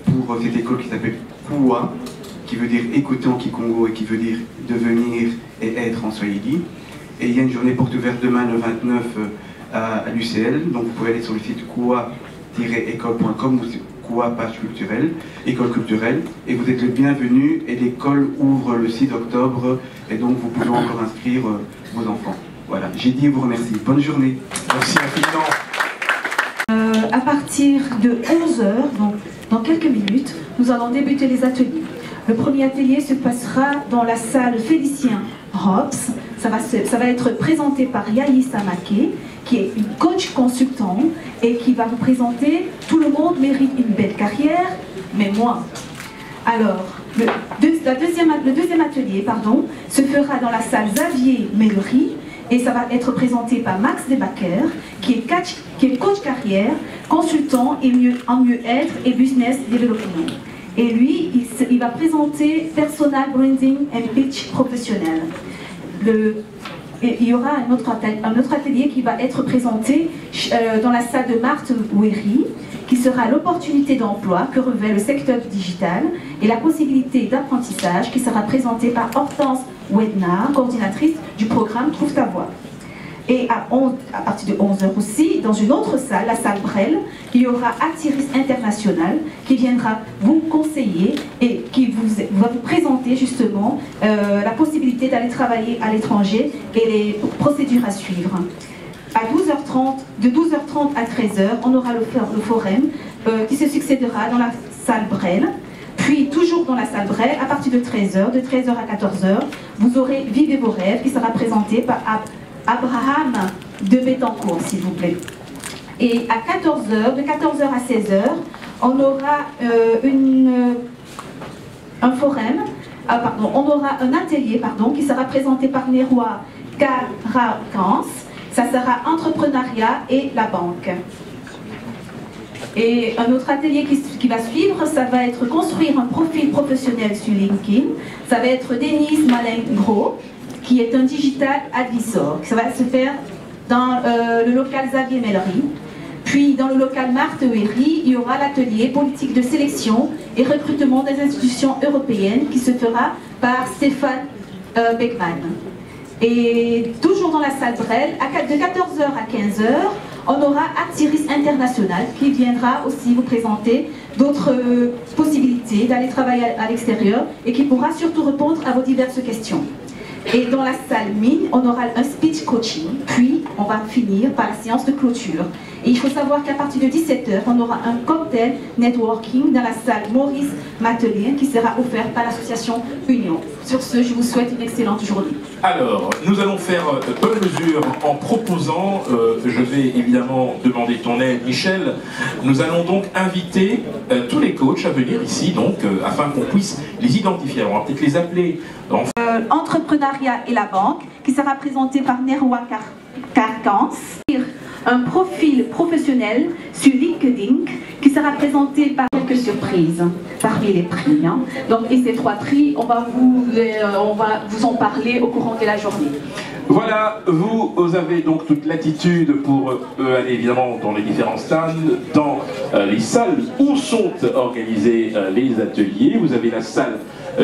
pour cette école qui s'appelle Koua, qui veut dire écouter en Kikongo et qui veut dire devenir et être en Swahili. Et il y a une journée porte ouverte demain le 29 à l'UCL. Donc vous pouvez aller sur le site koua-école.com ou Koua page culturelle, école culturelle, et vous êtes le bienvenu et l'école ouvre le 6 octobre et donc vous pouvez encore inscrire vos enfants. Voilà, j'ai dit vous remercie. Bonne journée. Merci infiniment. À partir de 11h, donc dans quelques minutes, nous allons débuter les ateliers. Le premier atelier se passera dans la salle Félicien Robs. Ça va être présenté par Yahi Samake, qui est une coach consultant et qui va vous présenter « Tout le monde mérite une belle carrière, mais moi ». Alors, le deuxième atelier se fera dans la salle Xavier Mellery et ça va être présenté par Max Debacker, qui est coach carrière, consultant en mieux-être et business development. Et lui, il va présenter Personal Branding and Pitch professionnel. Il y aura un autre atelier qui va être présenté dans la salle de Marthe Ouéry, qui sera l'opportunité d'emploi que revêt le secteur digital et la possibilité d'apprentissage qui sera présentée par Hortense Wednar, coordinatrice du programme Trouve ta voie. Et à partir de 11h aussi, dans une autre salle, la salle Brel, il y aura Actiris International qui viendra vous conseiller et qui va vous présenter justement la possibilité d'aller travailler à l'étranger et les procédures à suivre. À 12h30, de 12h30 à 13h, on aura le forum qui se succédera dans la salle Brel. Puis, toujours dans la salle Brel, à partir de 13h, de 13h à 14h, vous aurez Vivez vos rêves qui sera présenté par Abraham de Bettencourt, s'il vous plaît. Et à 14h, de 14h à 16h, on aura on aura un atelier qui sera présenté par Neroy Karakans. Ça sera entrepreneuriat et la banque. Et un autre atelier qui va suivre, ça va être construire un profil professionnel sur LinkedIn. Ça va être Denise Malin-Gros, qui est un digital advisor. Ça va se faire dans le local Xavier Mellery. Puis dans le local Marthe Ouéry, il y aura l'atelier politique de sélection et recrutement des institutions européennes qui se fera par Stéphane Beckman. Et toujours dans la salle Brel, de 14h à 15h, on aura Actiris International qui viendra aussi vous présenter d'autres possibilités d'aller travailler à l'extérieur et qui pourra surtout répondre à vos diverses questions. Et dans la salle mine, on aura un speech coaching, puis on va finir par la séance de clôture. Et il faut savoir qu'à partir de 17h, on aura un cocktail networking dans la salle Maurice Matelin qui sera offert par l'association Union. Sur ce, je vous souhaite une excellente journée. Alors, nous allons faire bonne mesure en proposant, je vais évidemment demander ton aide, Michel. Nous allons donc inviter tous les coachs à venir ici, donc, afin qu'on puisse les identifier. Alors, on va peut-être les appeler. Entrepreneuriat et la banque, qui sera présenté par Nerwa Carcans. Un profil professionnel sur LinkedIn qui sera présenté par quelques surprises parmi les prix. Hein. Donc, et ces 3 prix, on va vous en parler au courant de la journée. Voilà, vous avez donc toute l'attitude pour aller évidemment dans les différents stands, dans les salles où sont organisés les ateliers. Vous avez la salle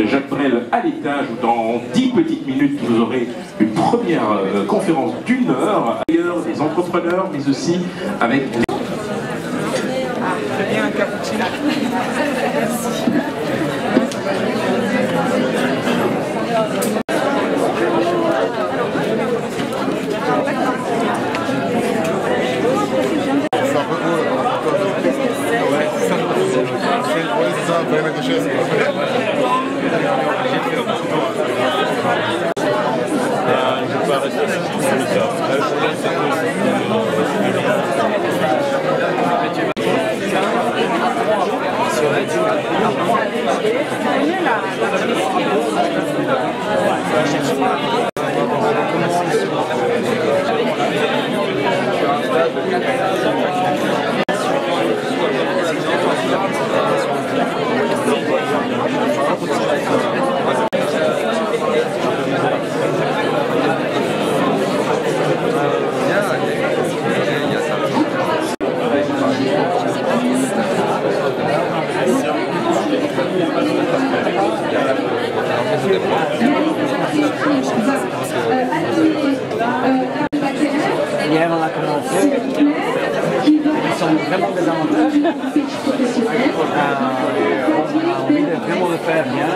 Jacques Brel à l'étage où dans 10 petites minutes vous aurez une première conférence d'1 heure, ailleurs des entrepreneurs mais aussi avec les... un cappuccino. Hier, on a commencé. Ils sont vraiment des avantages. On a envie de vraiment le faire bien.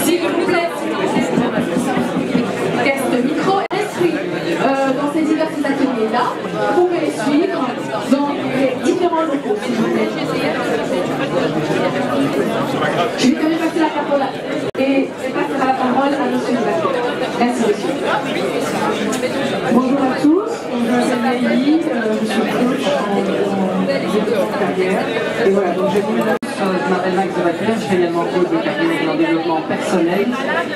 S'il vous plaît, test micro esprit. Dans ces divers ateliers-là, vous pouvez les suivre dans les différents locaux. Je vais quand même passer la parole et je passerai la parole à monsieur le Merci monsieur. Bonjour à tous, je m'appelle Nelly, je suis coach en carrière. Et voilà, donc j'ai voulu je m'appelle Max Devater, je suis également coach de carrière et en développement personnel.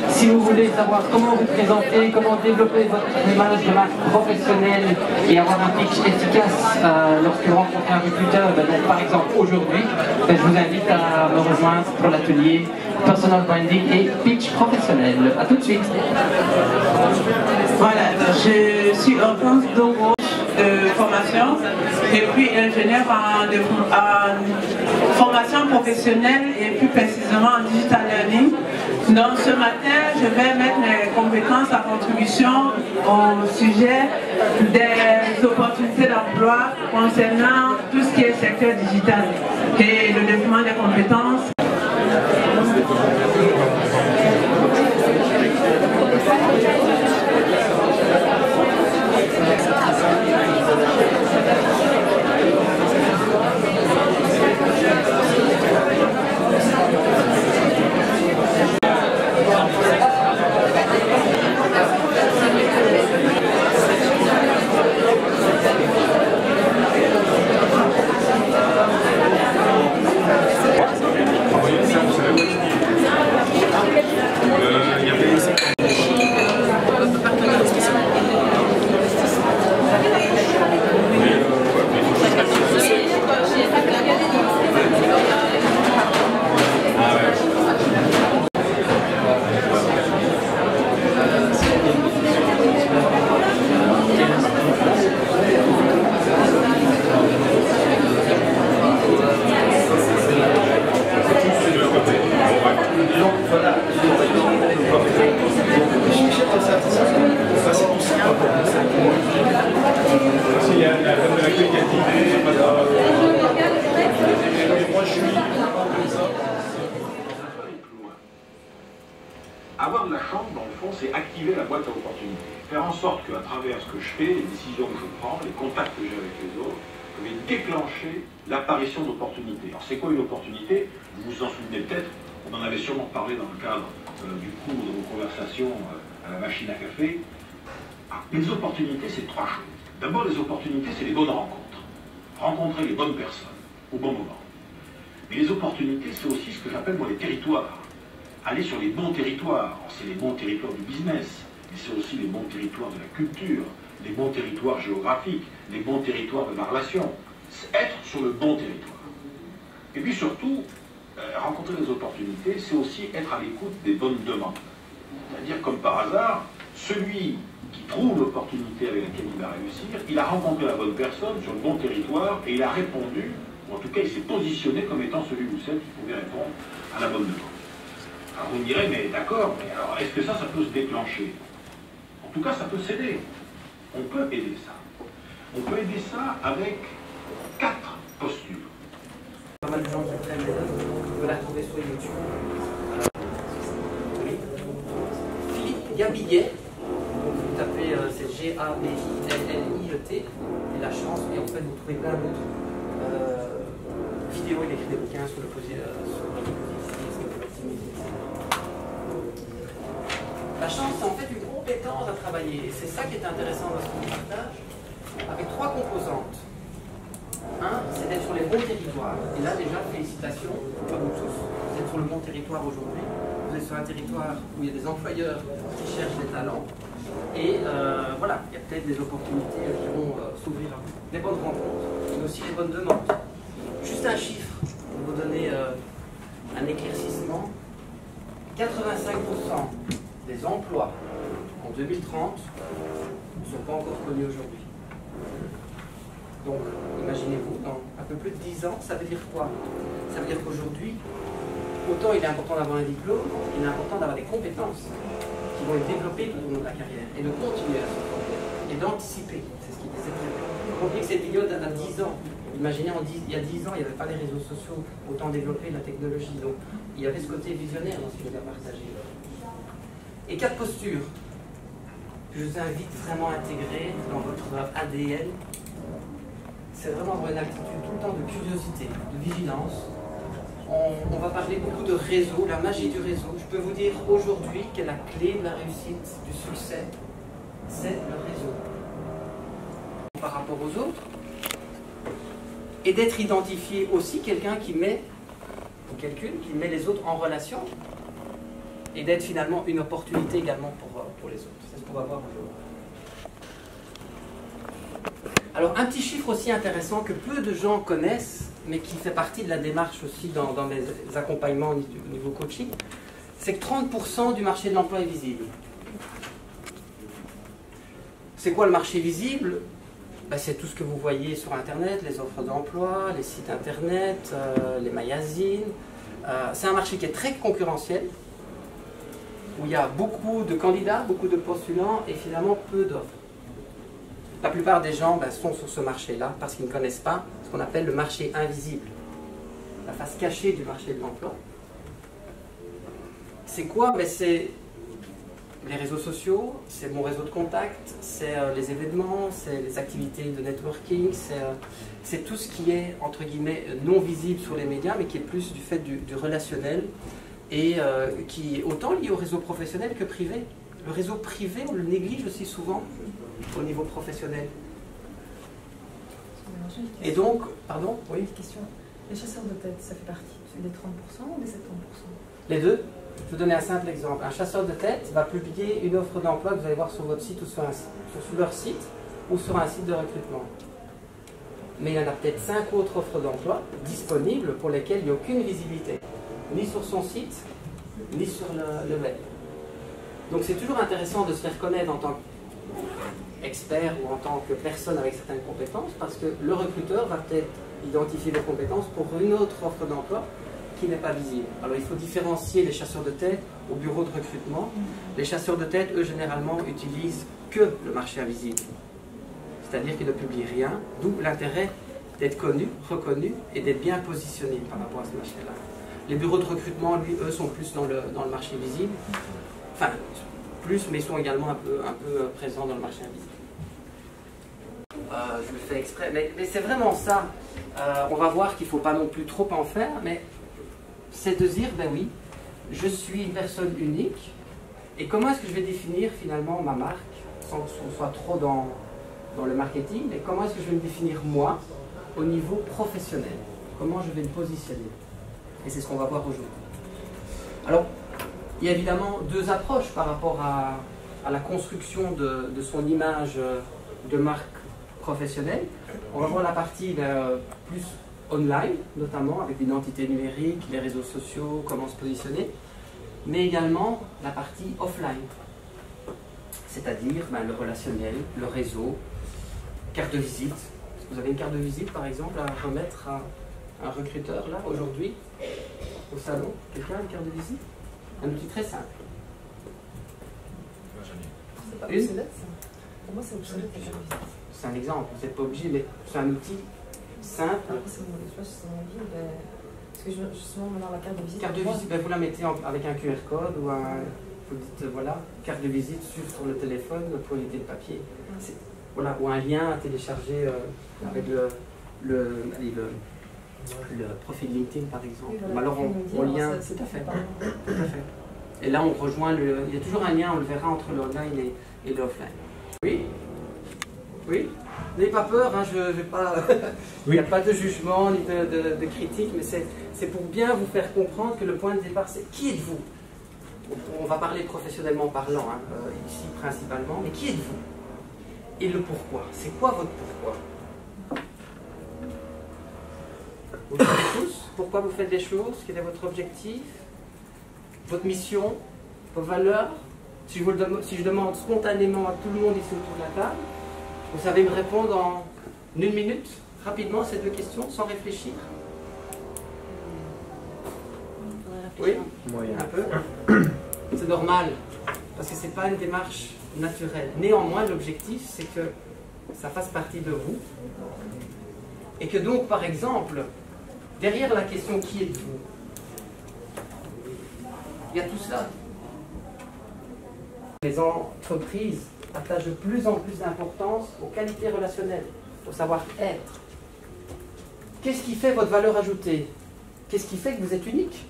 Si vous voulez savoir comment vous présenter, comment développer votre image de marque professionnelle et avoir un pitch efficace lorsque vous rencontrez un recruteur, donc par exemple aujourd'hui, je vous invite à me rejoindre pour l'atelier Personal Branding et Pitch professionnel. A tout de suite. Voilà, je suis en France de formation et puis ingénieur en formation professionnelle et plus précisément en digital learning. Donc ce matin, je vais mettre mes compétences à contribution au sujet des opportunités d'emploi concernant tout ce qui est secteur digital et le développement des compétences. devoir de la Chambre, dans le fond, c'est activer la boîte à opportunités. Faire en sorte qu'à travers ce que je fais, les décisions que je prends, les contacts que j'ai avec les autres, je vais déclencher l'apparition d'opportunités. Alors c'est quoi une opportunité? Vous vous en souvenez peut-être, on en avait sûrement parlé dans le cadre du cours de vos conversations à la machine à café. Les opportunités, c'est trois choses. D'abord, les opportunités, c'est les bonnes rencontres. Rencontrer les bonnes personnes au bon moment. Mais les opportunités, c'est aussi ce que j'appelle moi les territoires. Aller sur les bons territoires. C'est les bons territoires du business, mais c'est aussi les bons territoires de la culture, les bons territoires géographiques, les bons territoires de la relation. Être sur le bon territoire. Et puis surtout, rencontrer les opportunités, c'est aussi être à l'écoute des bonnes demandes. C'est-à-dire, comme par hasard, celui qui trouve l'opportunité avec laquelle il va réussir, il a rencontré la bonne personne sur le bon territoire et il a répondu, ou en tout cas il s'est positionné comme étant celui ou celle qui pouvait répondre à la bonne demande. Alors vous me direz, mais d'accord, mais alors est-ce que ça peut se déclencher? En tout cas, ça peut s'aider. On peut aider ça. On peut aider ça avec 4 postures. Pas mal de gens qui prennent les notes, vous la trouver sur YouTube. Oui. Philippe Gabillet, vous tapez c'est G-A-B-I-L-L-I-E-T, et la chance, et en fait vous trouvez plein d'autres vidéos, il écrit des bouquins sur le positivisme, l'optimisme. La chance, c'est en fait une compétence à travailler, et c'est ça qui est intéressant dans ce qu'on partage, avec 3 composantes. Un, c'est d'être sur les bons territoires. Et là, déjà, félicitations à vous tous. Vous êtes sur le bon territoire aujourd'hui. Vous êtes sur un territoire où il y a des employeurs qui cherchent des talents. Et voilà, il y a peut-être des opportunités qui vont s'ouvrir à vous. Les bonnes rencontres, mais aussi les bonnes demandes. Juste un chiffre pour vous donner un éclaircissement. 85% des emplois en 2030 ne sont pas encore connus aujourd'hui. Donc, imaginez-vous, dans un peu plus de 10 ans, ça veut dire quoi? Ça veut dire qu'aujourd'hui, autant il est important d'avoir un diplôme, il est important d'avoir des compétences qui vont être développées tout au long de la carrière et de continuer à se former et d'anticiper. C'est ce qui disait très bien. Comprenez que cette vidéo date à 10 ans. Imaginez, il y a 10 ans, il n'y avait pas les réseaux sociaux autant développés, la technologie. Donc, il y avait ce côté visionnaire dans ce qu'il a partagé. Et 4 postures que je vous invite vraiment à intégrer dans votre ADN. C'est vraiment avoir une attitude tout le temps de curiosité, de vigilance. On va parler beaucoup de réseau, la magie du réseau. Je peux vous dire aujourd'hui que la clé de la réussite, du succès, c'est le réseau. Par rapport aux autres, et d'être identifié aussi quelqu'un qui met, ou quelqu'une qui met les autres en relation, et d'être finalement une opportunité également pour les autres. C'est ce qu'on va voir aujourd'hui. Alors, un petit chiffre aussi intéressant que peu de gens connaissent, mais qui fait partie de la démarche aussi dans mes accompagnements au niveau coaching, c'est que 30% du marché de l'emploi est visible. C'est quoi le marché visible? Ben, c'est tout ce que vous voyez sur Internet, les offres d'emploi, les sites Internet, les magazines. C'est un marché qui est très concurrentiel, où il y a beaucoup de candidats, beaucoup de postulants et finalement peu d'offres. La plupart des gens sont sur ce marché-là parce qu'ils ne connaissent pas ce qu'on appelle le marché invisible, la face cachée du marché de l'emploi. C'est quoi? C'est les réseaux sociaux, c'est mon réseau de contacts, c'est les événements, c'est les activités de networking, c'est tout ce qui est, entre guillemets, non visible sur les médias, mais qui est plus du fait du relationnel et qui est autant lié au réseau professionnel que privé. Le réseau privé, on le néglige aussi souvent au niveau professionnel. Et donc, pardon, oui. Question. Les chasseurs de tête, ça fait partie des 30% ou des 70%? Les deux. Je vais vous donner un simple exemple. Un chasseur de tête va publier une offre d'emploi que vous allez voir sur votre site ou sur leur site ou sur un site de recrutement. Mais il y en a peut-être 5 autres offres d'emploi disponibles pour lesquelles il n'y a aucune visibilité, ni sur son site, ni sur le web. Donc c'est toujours intéressant de se faire connaître en tant qu'expert ou en tant que personne avec certaines compétences, parce que le recruteur va peut-être identifier vos compétences pour une autre offre d'emploi qui n'est pas visible. Alors il faut différencier les chasseurs de tête au bureau de recrutement. Les chasseurs de tête, eux, généralement, utilisent que le marché invisible. C'est-à-dire qu'ils ne publient rien, d'où l'intérêt d'être connu, reconnu et d'être bien positionné par rapport à ce marché-là. Les bureaux de recrutement, lui, eux, sont plus dans le marché visible. enfin, plus, mais sont également un peu présents dans le marché invisible. Je le fais exprès, mais c'est vraiment ça. On va voir qu'il ne faut pas non plus trop en faire, mais c'est de dire, ben oui, je suis une personne unique, et comment est-ce que je vais définir finalement ma marque, sans qu'on soit trop dans le marketing, mais comment est-ce que je vais me définir moi, au niveau professionnel? Comment je vais me positionner? Et c'est ce qu'on va voir aujourd'hui. Alors, il y a évidemment deux approches par rapport à la construction de son image de marque professionnelle. On va voir la partie plus online, notamment avec l'identité numérique, les réseaux sociaux, comment se positionner, mais également la partie offline, c'est-à-dire le relationnel, le réseau, carte de visite. Vous avez une carte de visite par exemple à remettre à un recruteur là aujourd'hui au salon? Quelqu'un a une carte de visite? Un outil très simple. C'est pas obsolète, ça. Pour moi, c'est obsolète, la carte de visite. C'est un exemple, vous n'êtes pas obligé, mais c'est un outil simple. C'est mon avis, parce que justement, maintenant, la carte de visite. Carte de visite, vous la mettez avec un QR code ou vous dites, voilà, carte de visite sur le téléphone pour éviter le papier. Voilà, ou un lien à télécharger avec le profil LinkedIn par exemple. Alors on lien, tout à fait. Et là on rejoint il y a toujours un lien, on le verra, entre l'online et l'offline. Oui. Oui. N'ayez pas peur, hein, je vais pas. Il n'y a pas de jugement ni de critique, mais c'est pour bien vous faire comprendre que le point de départ c'est qui êtes-vous? On va parler professionnellement parlant, hein, ici principalement, mais qui êtes-vous? Et le pourquoi. C'est quoi votre pourquoi? Vous le savez tous? Pourquoi vous faites les choses? Quel est votre objectif? Votre mission? Vos valeurs? Si je demande spontanément à tout le monde ici autour de la table, vous savez me répondre en 1 minute, rapidement, ces deux questions, sans réfléchir? Oui? Un peu? C'est normal, parce que ce n'est pas une démarche naturelle. Néanmoins, l'objectif, c'est que ça fasse partie de vous. Et que donc, par exemple, derrière la question « qui êtes-vous » il y a tout ça. Les entreprises attachent de plus en plus d'importance aux qualités relationnelles, au savoir-être. Qu'est-ce qui fait votre valeur ajoutée? Qu'est-ce qui fait que vous êtes unique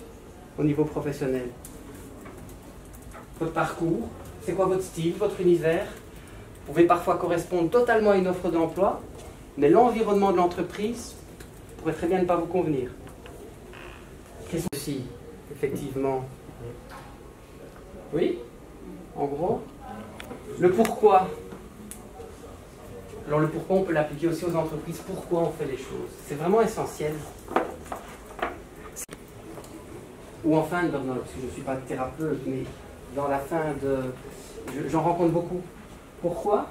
au niveau professionnel? Votre parcours? C'est quoi votre style, votre univers? Vous pouvez parfois correspondre totalement à une offre d'emploi, mais l'environnement de l'entreprise pourrait très bien ne pas vous convenir. Qu'est-ce que c'est effectivement? Oui? En gros? Le pourquoi. Alors le pourquoi, on peut l'appliquer aussi aux entreprises. Pourquoi on fait les choses? C'est vraiment essentiel. Ou en fin de burn-out, parce que je ne suis pas thérapeute, mais dans la fin de... J'en rencontre beaucoup. Pourquoi?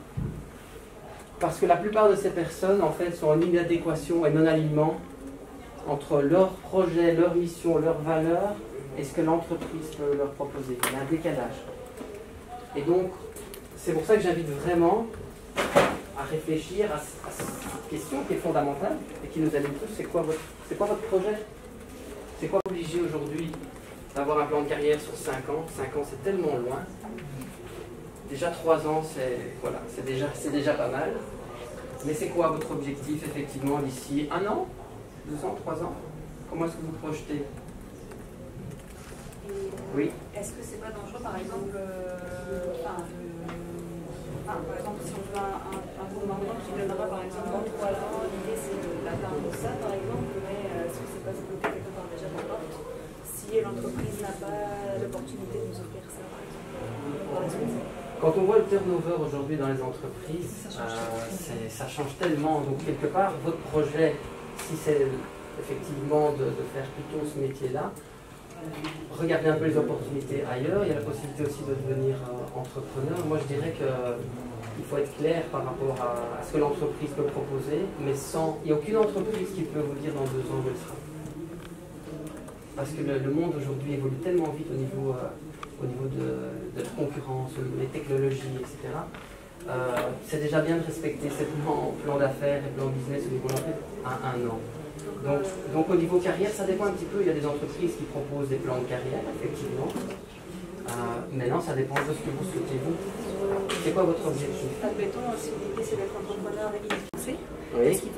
Parce que la plupart de ces personnes, en fait, sont en inadéquation et non-alignement entre leur projet, leur mission, leurs valeurs et ce que l'entreprise peut leur proposer. Il y a un décalage. Et donc, c'est pour ça que j'invite vraiment à réfléchir à cette question qui est fondamentale et qui nous anime tous. C'est quoi votre projet? C'est quoi obligé aujourd'hui d'avoir un plan de carrière sur 5 ans? 5 ans, c'est tellement loin. Déjà 3 ans, c'est déjà pas mal. Mais c'est quoi votre objectif, effectivement, d'ici 1 an, 2 ans, 3 ans? Comment est-ce que vous projetez? Oui. Est-ce que c'est pas dangereux, par exemple, par exemple, si on veut un commandement qui donnera, par exemple, dans 3 ans, l'idée c'est d'atteindre ça, par exemple, mais est-ce que c'est pas ce côté quelque part déjà la porte si l'entreprise n'a pas l'opportunité de nous offrir ça, par exemple? Quand on voit le turnover aujourd'hui dans les entreprises, ça change tellement. Donc quelque part, votre projet, si c'est effectivement de faire plutôt ce métier-là, regardez un peu les opportunités ailleurs. Il y a la possibilité aussi de devenir entrepreneur. Moi, je dirais qu'il faut être clair par rapport à ce que l'entreprise peut proposer, mais il n'y a aucune entreprise qui peut vous dire dans 2 ans où elle sera. Parce que le monde aujourd'hui évolue tellement vite au niveau de la concurrence, les technologies, etc. C'est déjà bien de respecter ces plans d'affaires et plans business au niveau de l'entreprise à 1 an. Donc au niveau carrière, ça dépend un petit peu. Il y a des entreprises qui proposent des plans de carrière, effectivement. Maintenant, ça dépend de ce que vous souhaitez, vous. C'est quoi votre objectif? Admettons, si l'idée c'est d'être entrepreneur et inexpensé, oui. Est-ce qu'il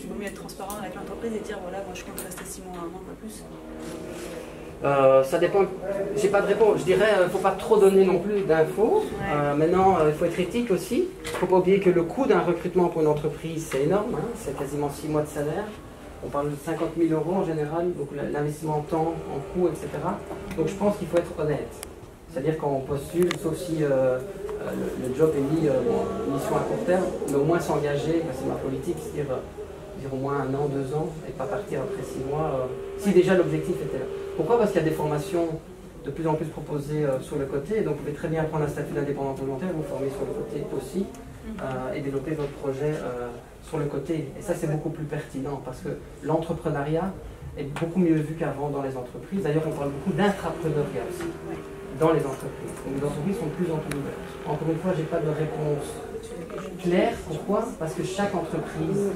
vaut mieux être transparent avec l'entreprise et dire voilà, moi je compte rester 6 mois, 1 an, pas plus? Ça dépend, j'ai pas de réponse. Je dirais, il ne faut pas trop donner non plus d'infos. Ouais. Maintenant, il faut être éthique aussi. Il ne faut pas oublier que le coût d'un recrutement pour une entreprise, c'est énorme. Hein. C'est quasiment 6 mois de salaire. On parle de 50 000 € en général, donc l'investissement en temps, en coût, etc. Donc je pense qu'il faut être honnête. C'est-à-dire quand on postule, sauf si le job est mis mission à court terme, mais au moins s'engager, c'est ma politique, c'est-à-dire au moins 1 an, 2 ans, et pas partir après 6 mois, si déjà l'objectif était là. Pourquoi? Parce qu'il y a des formations de plus en plus proposées sur le côté, et donc vous pouvez très bien prendre un statut d'indépendant volontaire, vous former sur le côté aussi, et développer votre projet sur le côté. Et ça, c'est beaucoup plus pertinent, parce que l'entrepreneuriat est beaucoup mieux vu qu'avant dans les entreprises. D'ailleurs, on parle beaucoup d'intrapreneuriat aussi, dans les entreprises. Donc les entreprises sont de plus en plus ouvertes. Encore une fois, je n'ai pas de réponse claire. Pourquoi? Parce que chaque entreprise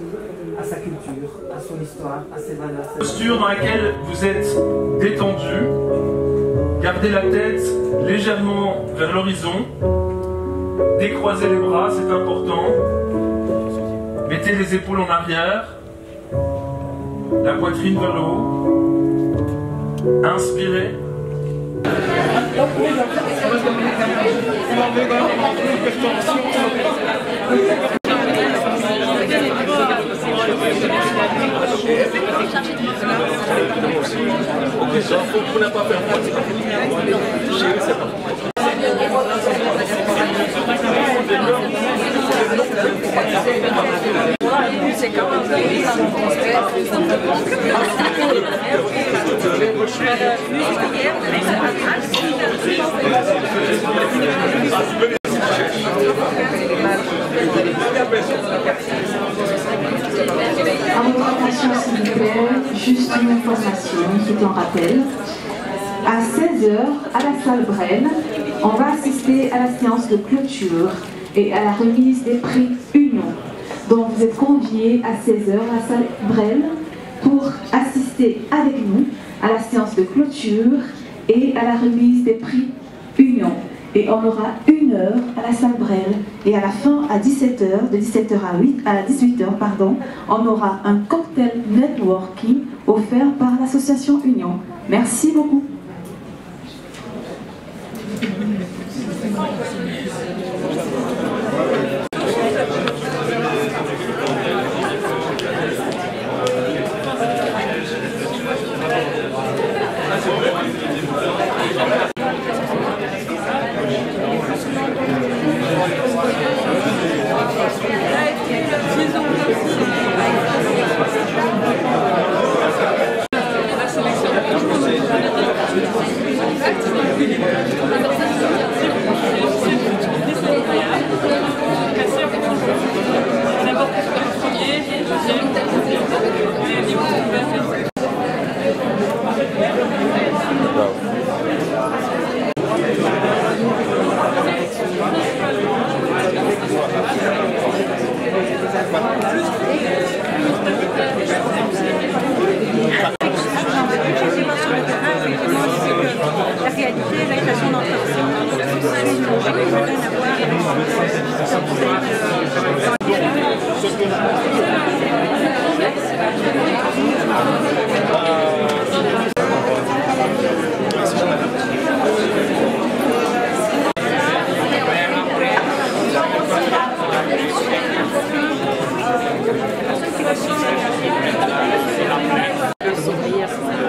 a sa culture, a son histoire, a ses valeurs. Posture dans laquelle vous êtes détendu, gardez la tête légèrement vers l'horizon, décroisez les bras, c'est important, mettez les épaules en arrière, la poitrine vers le haut, inspirez. C'est quand même À votre attention, s'il vous plaît, juste une information qui est en rappel. À 16h, à la salle Brel, on va assister à la séance de clôture et à la remise des prix Union. Donc vous êtes conviés à 16h à la salle Brel pour assister avec nous à la séance de clôture et à la remise des prix Union. Et on aura 1 heure à la salle Brel. Et à la fin, à 17h, de 17h à 18h, on aura un cocktail networking offert par l'association Union. Merci beaucoup.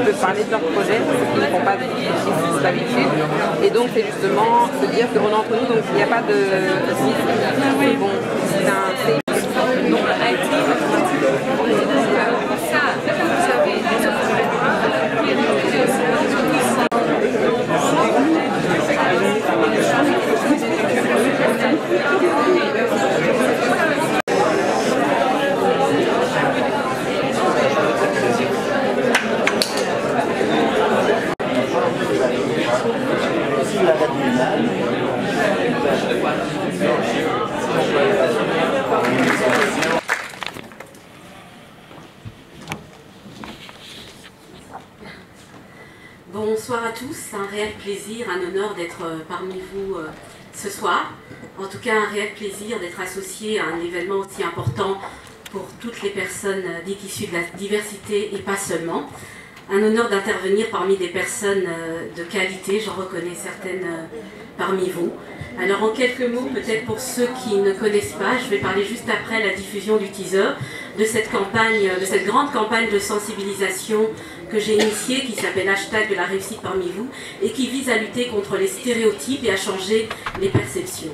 de parler de leur projet, ils ne font pas d'habitude. Et donc c'est justement se dire que entre nous, donc il n'y a pas de bon, c'est un donc la Bonsoir à tous, c'est un réel plaisir, un honneur d'être parmi vous ce soir. En tout cas, un réel plaisir d'être associé à un événement aussi important pour toutes les personnes dites issues de la diversité et pas seulement. Un honneur d'intervenir parmi des personnes de qualité, j'en reconnais certaines parmi vous. Alors en quelques mots, peut-être pour ceux qui ne connaissent pas, je vais parler juste après la diffusion du teaser de cette campagne, de cette grande campagne de sensibilisation que j'ai initiée, qui s'appelle Hashtag de la réussite parmi vous, et qui vise à lutter contre les stéréotypes et à changer les perceptions.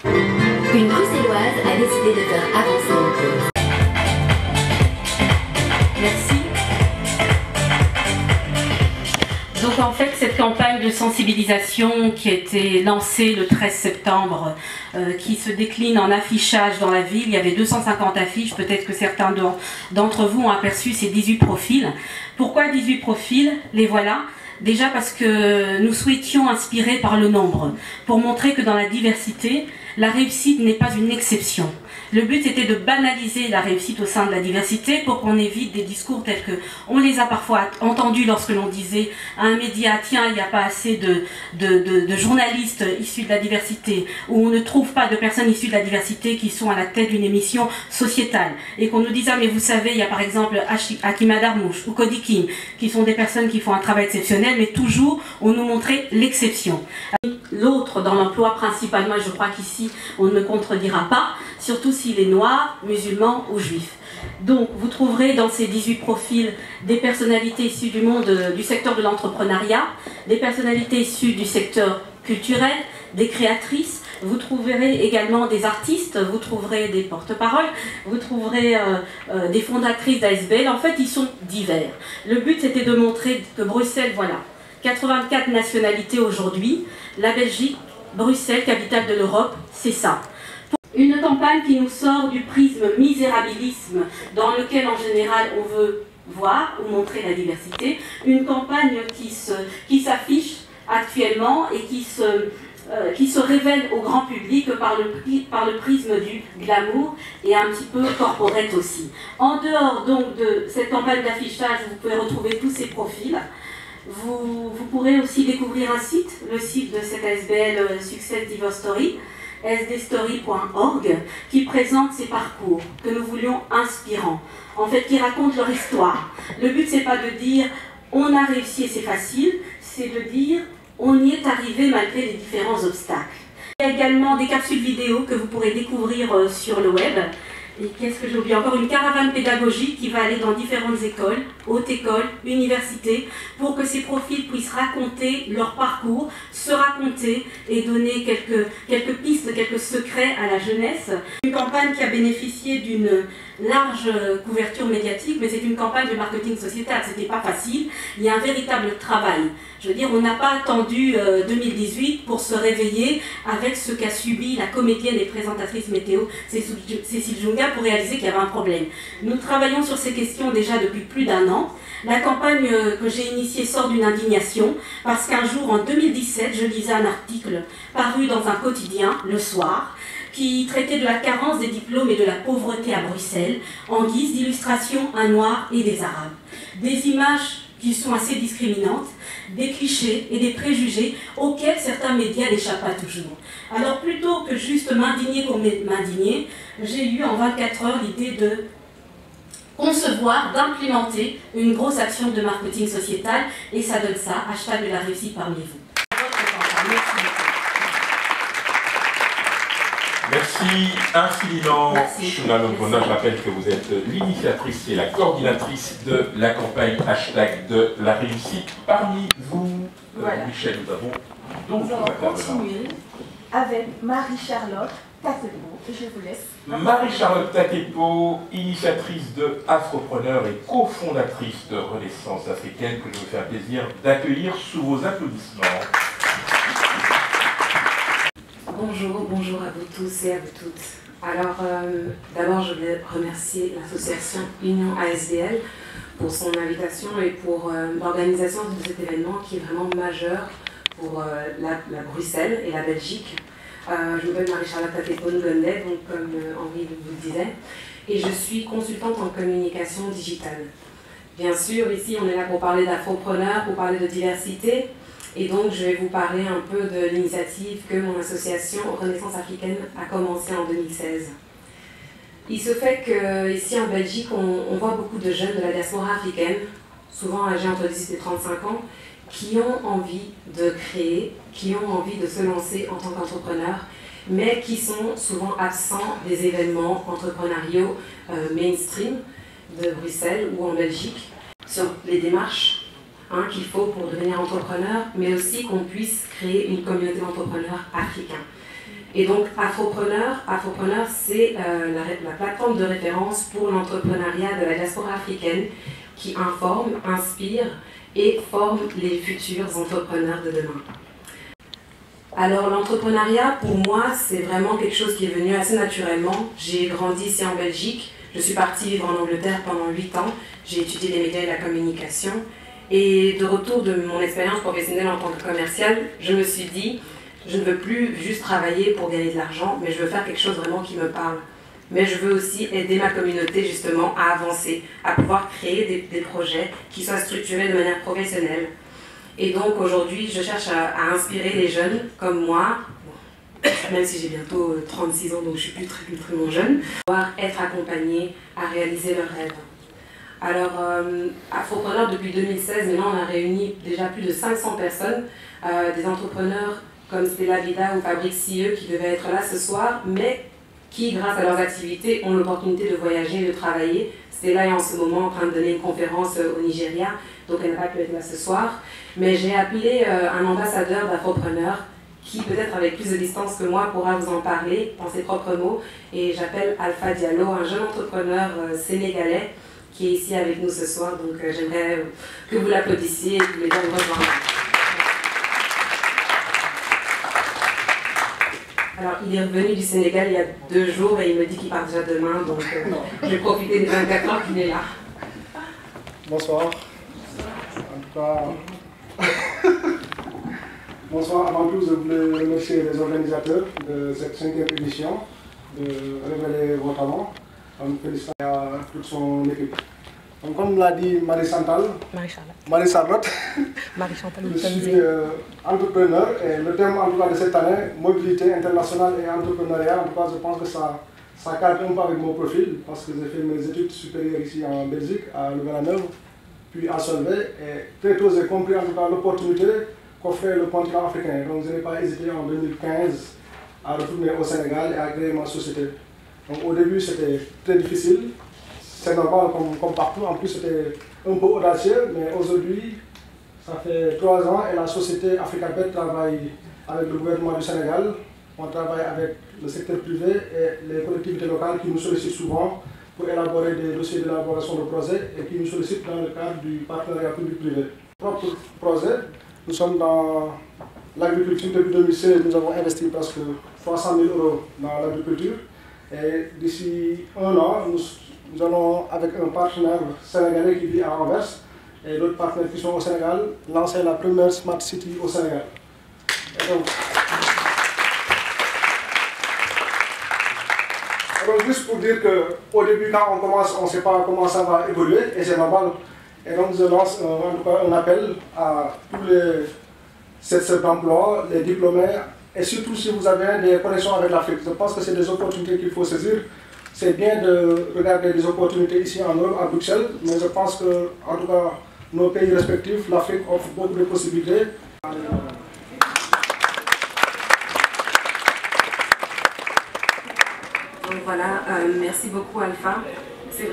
Une Bruxelloise a décidé de faire avancer le cause. Merci. Donc en fait, cette campagne de sensibilisation qui a été lancée le 13 septembre, qui se décline en affichage dans la ville, il y avait 250 affiches, peut-être que certains d'entre vous ont aperçu ces 18 profils. Pourquoi 18 profils? Les voilà. Déjà parce que nous souhaitions inspirer par le nombre, pour montrer que dans la diversité, la réussite n'est pas une exception. Le but était de banaliser la réussite au sein de la diversité pour qu'on évite des discours tels que on les a parfois entendus lorsque l'on disait à un média tiens il n'y a pas assez de journalistes issus de la diversité, ou on ne trouve pas de personnes issues de la diversité qui sont à la tête d'une émission sociétale, et qu'on nous disait ah, mais vous savez il y a par exemple Hakima Darmouche ou Cody King qui sont des personnes qui font un travail exceptionnel, mais toujours on nous montrait l'exception. L'autre dans l'emploi principalement, et je crois qu'ici on ne me contredira pas, surtout s'il est noir, musulman ou juif. Donc vous trouverez dans ces 18 profils des personnalités issues du monde du secteur de l'entrepreneuriat, des personnalités issues du secteur culturel, des créatrices, vous trouverez également des artistes, vous trouverez des porte-paroles, vous trouverez des fondatrices d'ASBL. En fait ils sont divers. Le but c'était de montrer que Bruxelles, voilà, 84 nationalités aujourd'hui, la Belgique, Bruxelles, capitale de l'Europe, c'est ça. Une campagne qui nous sort du prisme misérabilisme dans lequel en général on veut voir ou montrer la diversité. Une campagne qui s'affiche actuellement et qui se révèle au grand public par le prisme du glamour et un petit peu corporate aussi. En dehors donc de cette campagne d'affichage, vous pouvez retrouver tous ces profils. Vous pourrez aussi découvrir un site, le site de cette ASBL Success Divorce Story, sdstory.org, qui présente ces parcours que nous voulions inspirants, en fait qui racontent leur histoire. Le but c'est pas de dire on a réussi et c'est facile, c'est de dire on y est arrivé malgré les différents obstacles. Il y a également des capsules vidéo que vous pourrez découvrir sur le web. Et qu'est-ce que j'ai oublié encore? Une caravane pédagogique qui va aller dans différentes écoles, hautes écoles, universités, pour que ces profils puissent raconter leur parcours, se raconter et donner quelques pistes, quelques secrets à la jeunesse. Une campagne qui a bénéficié d'une large couverture médiatique, mais c'est une campagne de marketing sociétal, c'était pas facile, il y a un véritable travail. Je veux dire, on n'a pas attendu 2018 pour se réveiller avec ce qu'a subi la comédienne et présentatrice météo Cécile Junga pour réaliser qu'il y avait un problème. Nous travaillons sur ces questions déjà depuis plus d'1 an. La campagne que j'ai initiée sort d'une indignation parce qu'un jour, en 2017, je lisais un article paru dans un quotidien, le soir, qui traitait de la carence des diplômes et de la pauvreté à Bruxelles, en guise d'illustration un noir et des arabes. Des images qui sont assez discriminantes, des clichés et des préjugés auxquels certains médias n'échappent pas toujours. Alors plutôt que juste m'indigner comme m'indigner, j'ai eu en 24 heures l'idée de concevoir, d'implémenter une grosse action de marketing sociétal, et ça donne ça, hashtag de la réussite parmi vous. Merci infiniment, Shuna Lopona. Je rappelle que vous êtes l'initiatrice et la coordinatrice de la campagne hashtag de la réussite parmi vous. Voilà. Michel, nous avons donc nous allons continuer avec Marie-Charlotte Tatepo, et je vous laisse. Marie-Charlotte Tatepo, initiatrice de Afropreneur et cofondatrice de Renaissance africaine, que je me fais un plaisir d'accueillir sous vos applaudissements. Bonjour à vous tous et à vous toutes. Alors, d'abord, je voulais remercier l'association Union ASBL pour son invitation et pour l'organisation de cet événement qui est vraiment majeur pour la Bruxelles et la Belgique. Je m'appelle Marie-Charlotte Tatepo-Ngondet, donc comme Henri vous le disait, et je suis consultante en communication digitale. Bien sûr, ici on est là pour parler d'afropreneurs, pour parler de diversité, et donc je vais vous parler un peu de l'initiative que mon association Renaissance africaine a commencée en 2016. Il se fait qu'ici en Belgique, on voit beaucoup de jeunes de la diaspora africaine, souvent âgés entre 18 et 35 ans, qui ont envie de créer, qui ont envie de se lancer en tant qu'entrepreneurs, mais qui sont souvent absents des événements entrepreneuriaux mainstream de Bruxelles ou en Belgique, sur les démarches qu'il faut pour devenir entrepreneur, mais aussi qu'on puisse créer une communauté d'entrepreneurs africains. Et donc Afropreneur, c'est la plateforme de référence pour l'entrepreneuriat de la diaspora africaine qui informe, inspire et forme les futurs entrepreneurs de demain. Alors l'entrepreneuriat, pour moi, c'est vraiment quelque chose qui est venu assez naturellement. J'ai grandi ici en Belgique, je suis partie vivre en Angleterre pendant 8 ans, j'ai étudié les médias et la communication, et de retour de mon expérience professionnelle en tant que commerciale, je me suis dit, je ne veux plus juste travailler pour gagner de l'argent, mais je veux faire quelque chose vraiment qui me parle. Mais je veux aussi aider ma communauté justement à avancer, à pouvoir créer des projets qui soient structurés de manière professionnelle. Et donc aujourd'hui, je cherche à inspirer les jeunes comme moi, même si j'ai bientôt 36 ans, donc je suis plus très jeune, pouvoir être accompagnés à réaliser leurs rêves. Alors, Afropreneur, depuis 2016, maintenant on a réuni déjà plus de 500 personnes, des entrepreneurs comme Stella Vida ou Fabrice CIE qui devaient être là ce soir, mais qui, grâce à leurs activités, ont l'opportunité de voyager et de travailler. Stella est en ce moment en train de donner une conférence au Nigeria, donc elle n'a pas pu être là ce soir. Mais j'ai appelé un ambassadeur d'Afropreneur qui, peut-être avec plus de distance que moi, pourra vous en parler dans ses propres mots. Et j'appelle Alpha Diallo, un jeune entrepreneur sénégalais qui est ici avec nous ce soir. Donc j'aimerais que vous l'applaudissiez et que vous l'aidiez à nous rejoindre. Alors, il est revenu du Sénégal il y a 2 jours et il me dit qu'il part déjà demain, donc je vais profiter des 24 heures qu'il est là. Bonsoir. En tout cas, bonsoir. Avant tout, je voulais remercier les organisateurs de cette 5e édition de Révéler vos talents. En félicitant à toute son équipe. Donc, comme l'a dit Marie-Chantal, je suis entrepreneur et le thème en tout cas de cette année, mobilité internationale et entrepreneuriat, en tout cas je pense que ça cadre un peu avec mon profil parce que j'ai fait mes études supérieures ici en Belgique, à Louvain-la-Neuve, puis à Solvay, et très tôt j'ai compris en tout cas l'opportunité qu'offrait le continent africain. Donc je n'ai pas hésité en 2015 à retourner au Sénégal et à créer ma société. Donc au début c'était très difficile. C'est normal comme partout, en plus c'était un peu audacieux, mais aujourd'hui, ça fait 3 ans et la société Africabet travaille avec le gouvernement du Sénégal, on travaille avec le secteur privé et les collectivités locales qui nous sollicitent souvent pour élaborer des dossiers d'élaboration de projets et qui nous sollicitent dans le cadre du partenariat public-privé. Propre projet, nous sommes dans l'agriculture depuis 2016, nous avons investi presque 300 000 € dans l'agriculture et d'ici 1 an, nous allons, avec un partenaire sénégalais qui vit à Anvers et d'autres partenaires qui sont au Sénégal, lancer la première Smart City au Sénégal. Et donc juste pour dire qu'au début, quand on commence, on ne sait pas comment ça va évoluer, et c'est normal. Et donc je lance en tout cas un appel à tous les chercheurs d'emploi, les diplômés, et surtout si vous avez des connexions avec l'Afrique. Je pense que c'est des opportunités qu'il faut saisir. C'est bien de regarder des opportunités ici en Europe, à Bruxelles, mais je pense que, en tout cas, nos pays respectifs, l'Afrique offre beaucoup de possibilités. Donc voilà, merci beaucoup Alpha. C'est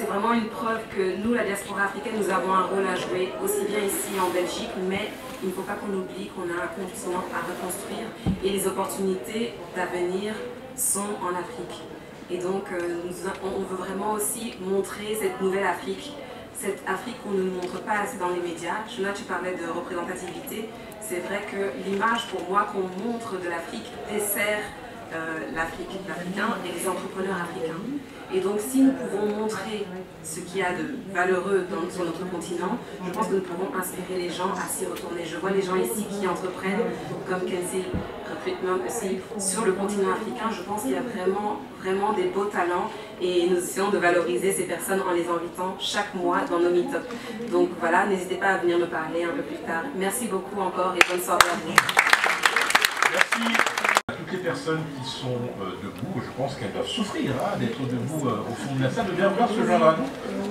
vraiment une preuve que nous, la diaspora africaine, nous avons un rôle à jouer, aussi bien ici en Belgique, mais il ne faut pas qu'on oublie qu'on a un continent à reconstruire et les opportunités d'avenir sont en Afrique. Et donc, on veut vraiment aussi montrer cette nouvelle Afrique, cette Afrique qu'on ne montre pas assez dans les médias. Shona, tu parlais de représentativité. C'est vrai que l'image pour moi qu'on montre de l'Afrique dessert l'Africain et les entrepreneurs africains. Et donc si nous pouvons montrer ce qu'il y a de valeureux sur notre continent, je pense que nous pourrons inspirer les gens à s'y retourner. Je vois les gens ici qui entreprennent, comme Kenzie Recruitment aussi, sur le continent africain. Je pense qu'il y a vraiment des beaux talents et nous essayons de valoriser ces personnes en les invitant chaque mois dans nos meet-up. Donc voilà, n'hésitez pas à venir me parler un peu plus tard. Merci beaucoup encore et bonne soirée à vous. Merci à toutes les personnes qui sont debout. Je pense qu'elles doivent souffrir d'être debout au fond de la salle. De bien vouloir se joindre à nous,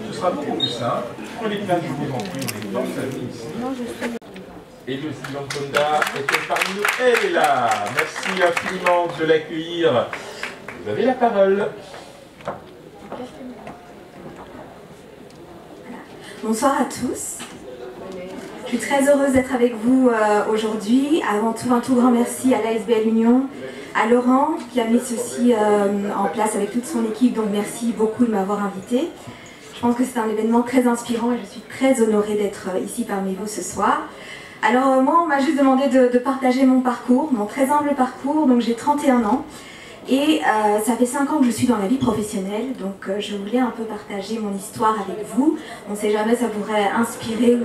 ce sera beaucoup plus simple. Prenez place, je vous en prie, on est dans sa vie ici. Et le Sylvain Konda était parmi nous. Elle est là. Merci infiniment de l'accueillir. Vous avez la parole. Bonsoir à tous. Je suis très heureuse d'être avec vous aujourd'hui. Avant tout, un tout grand merci à l'ASBL Union, à Laurent qui a mis ceci en place avec toute son équipe. Donc merci beaucoup de m'avoir invitée. Je pense que c'est un événement très inspirant et je suis très honorée d'être ici parmi vous ce soir. Alors moi, on m'a juste demandé de partager mon parcours, mon très humble parcours. Donc j'ai 31 ans. Et ça fait 5 ans que je suis dans la vie professionnelle, donc je voulais un peu partager mon histoire avec vous. On ne sait jamais, ça pourrait inspirer ou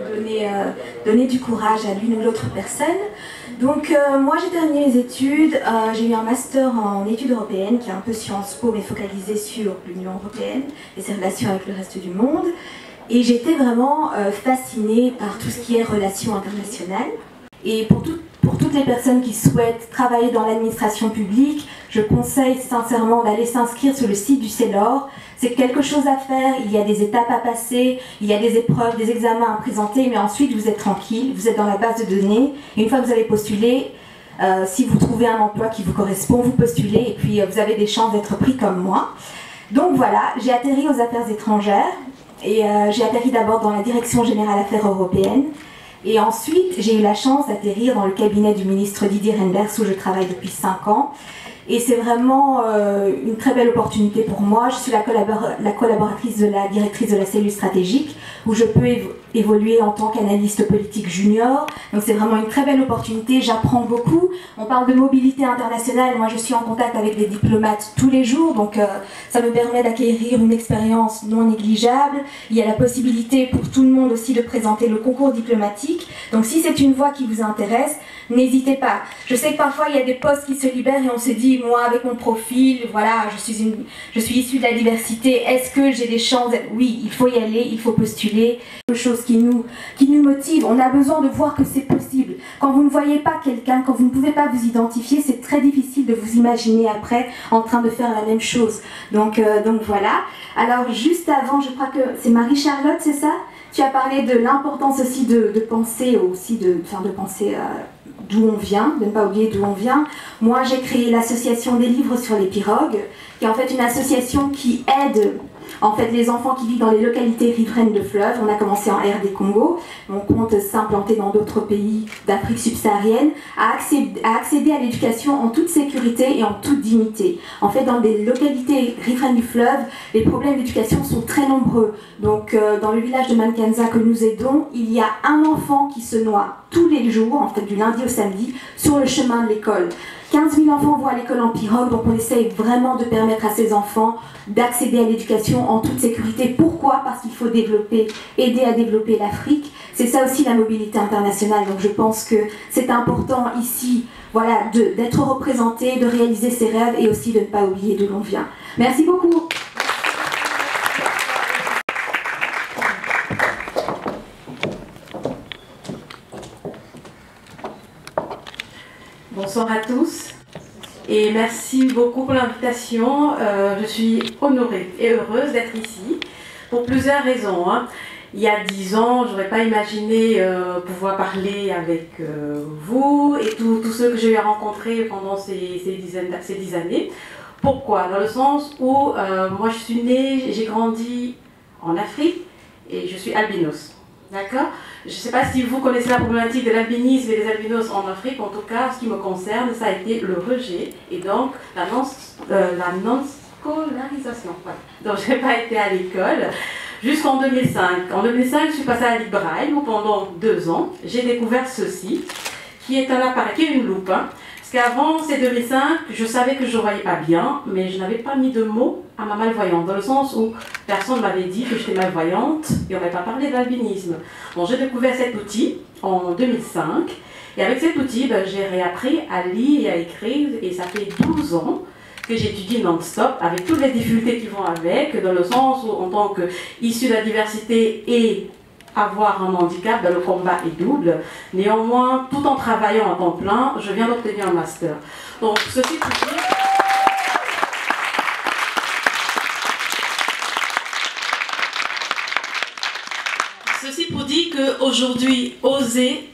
donner du courage à l'une ou l'autre personne. Donc moi j'ai terminé mes études, j'ai eu un master en études européennes qui est un peu Sciences Po mais focalisé sur l'Union européenne et ses relations avec le reste du monde. Et j'étais vraiment fascinée par tout ce qui est relations internationales. Et pour toutes les personnes qui souhaitent travailler dans l'administration publique, je conseille sincèrement d'aller s'inscrire sur le site du CELOR. C'est quelque chose à faire, il y a des étapes à passer, il y a des épreuves, des examens à présenter, mais ensuite vous êtes tranquille, vous êtes dans la base de données. Et une fois que vous avez postulé, si vous trouvez un emploi qui vous correspond, vous postulez et puis vous avez des chances d'être pris comme moi. Donc voilà, j'ai atterri aux affaires étrangères et j'ai atterri d'abord dans la Direction Générale Affaires Européennes. Et ensuite, j'ai eu la chance d'atterrir dans le cabinet du ministre Didier Reynders où je travaille depuis 5 ans. Et c'est vraiment une très belle opportunité pour moi. Je suis la collaboratrice de la directrice de la cellule stratégique où je peux évoluer en tant qu'analyste politique junior. Donc c'est vraiment une très belle opportunité, j'apprends beaucoup. On parle de mobilité internationale, moi je suis en contact avec des diplomates tous les jours, donc ça me permet d'acquérir une expérience non négligeable. Il y a la possibilité pour tout le monde aussi de présenter le concours diplomatique. Donc si c'est une voie qui vous intéresse, n'hésitez pas. Je sais que parfois il y a des postes qui se libèrent et on se dit, moi avec mon profil, voilà, je suis issue de la diversité, est-ce que j'ai des chances? Oui, il faut y aller, il faut postuler. Quelque chose qui nous motive, on a besoin de voir que c'est possible. Quand vous ne voyez pas quelqu'un, quand vous ne pouvez pas vous identifier, c'est très difficile de vous imaginer après en train de faire la même chose. Donc voilà. Alors juste avant, je crois que c'est Marie-Charlotte, c'est ça? Tu as parlé de l'importance aussi de penser, d'où on vient, de ne pas oublier d'où on vient. Moi, j'ai créé l'association des livres sur les pirogues, qui est en fait une association qui aide en fait les enfants qui vivent dans les localités riveraines de fleuves. On a commencé en RD Congo, on compte s'implanter dans d'autres pays d'Afrique subsaharienne, à accéder à l'éducation en toute sécurité et en toute dignité. En fait, dans des localités riveraines du fleuve, les problèmes d'éducation sont très nombreux. Donc, dans le village de Mankanza que nous aidons, il y a un enfant qui se noie tous les jours, en fait du lundi au samedi, sur le chemin de l'école. 15 000 enfants vont à l'école en pirogue, donc on essaye vraiment de permettre à ces enfants d'accéder à l'éducation en toute sécurité. Pourquoi? Parce qu'il faut aider à développer l'Afrique. C'est ça aussi la mobilité internationale, donc je pense que c'est important ici, voilà, d'être représenté, de réaliser ses rêves et aussi de ne pas oublier d'où l'on vient. Merci beaucoup. Bonsoir à tous et merci beaucoup pour l'invitation. Je suis honorée et heureuse d'être ici pour plusieurs raisons. Il y a 10 ans, je n'aurais pas imaginé pouvoir parler avec vous et tous ceux que j'ai eu à rencontrer pendant ces 10 années. Pourquoi? Dans le sens où moi je suis née, j'ai grandi en Afrique et je suis albinos. D'accord? Je ne sais pas si vous connaissez la problématique de l'albinisme et des albinos en Afrique. En tout cas, ce qui me concerne, ça a été le rejet et donc la non-scolarisation. Voilà. Donc, je n'ai pas été à l'école jusqu'en 2005. En 2005, je suis passée à l'Ibraï où pendant 2 ans, j'ai découvert ceci, qui est un appareil, qui est une loupe. Parce qu'avant, c'est 2005, je savais que je ne voyais pas bien, mais je n'avais pas mis de mots à ma malvoyance, dans le sens où personne ne m'avait dit que j'étais malvoyante et on n'avait pas parlé d'albinisme. Bon, j'ai découvert cet outil en 2005, et avec cet outil, j'ai réappris à lire et à écrire, et ça fait 12 ans que j'étudie non-stop, avec toutes les difficultés qui vont avec, dans le sens où, en tant qu'issue de la diversité et avoir un handicap, le combat est double. Néanmoins, tout en travaillant à temps plein, je viens d'obtenir un master. Donc, ceci pour dire... Ceci pour dire qu'aujourd'hui, oser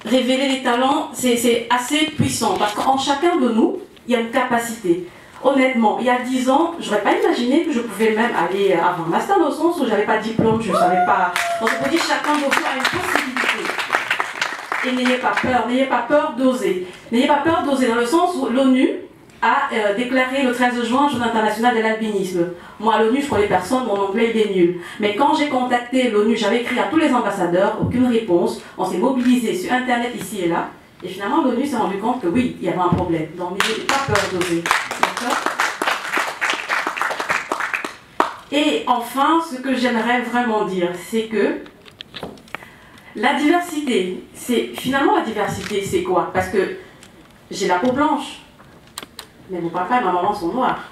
révéler les talents, c'est assez puissant, parce qu'en chacun de nous, il y a une capacité. Honnêtement, il y a 10 ans, je n'aurais pas imaginé que je pouvais même aller avoir un master, dans le sens où je n'avais pas de diplôme, je ne savais pas. Donc je peux dire que chacun de vous a une possibilité. Et n'ayez pas peur d'oser. N'ayez pas peur d'oser dans le sens où l'ONU a déclaré le 13 juin Journée internationale de l'albinisme. Moi, à l'ONU, je connais personne, mon anglais il est nul. Mais quand j'ai contacté l'ONU, j'avais écrit à tous les ambassadeurs, aucune réponse. On s'est mobilisé sur Internet ici et là. Et finalement, l'ONU s'est rendu compte que oui, il y avait un problème. Donc, n'ayez pas peur d'oser. Et enfin, ce que j'aimerais vraiment dire, c'est que la diversité, finalement la diversité, c'est quoi? Parce que j'ai la peau blanche, mais mon papa et ma maman sont noirs.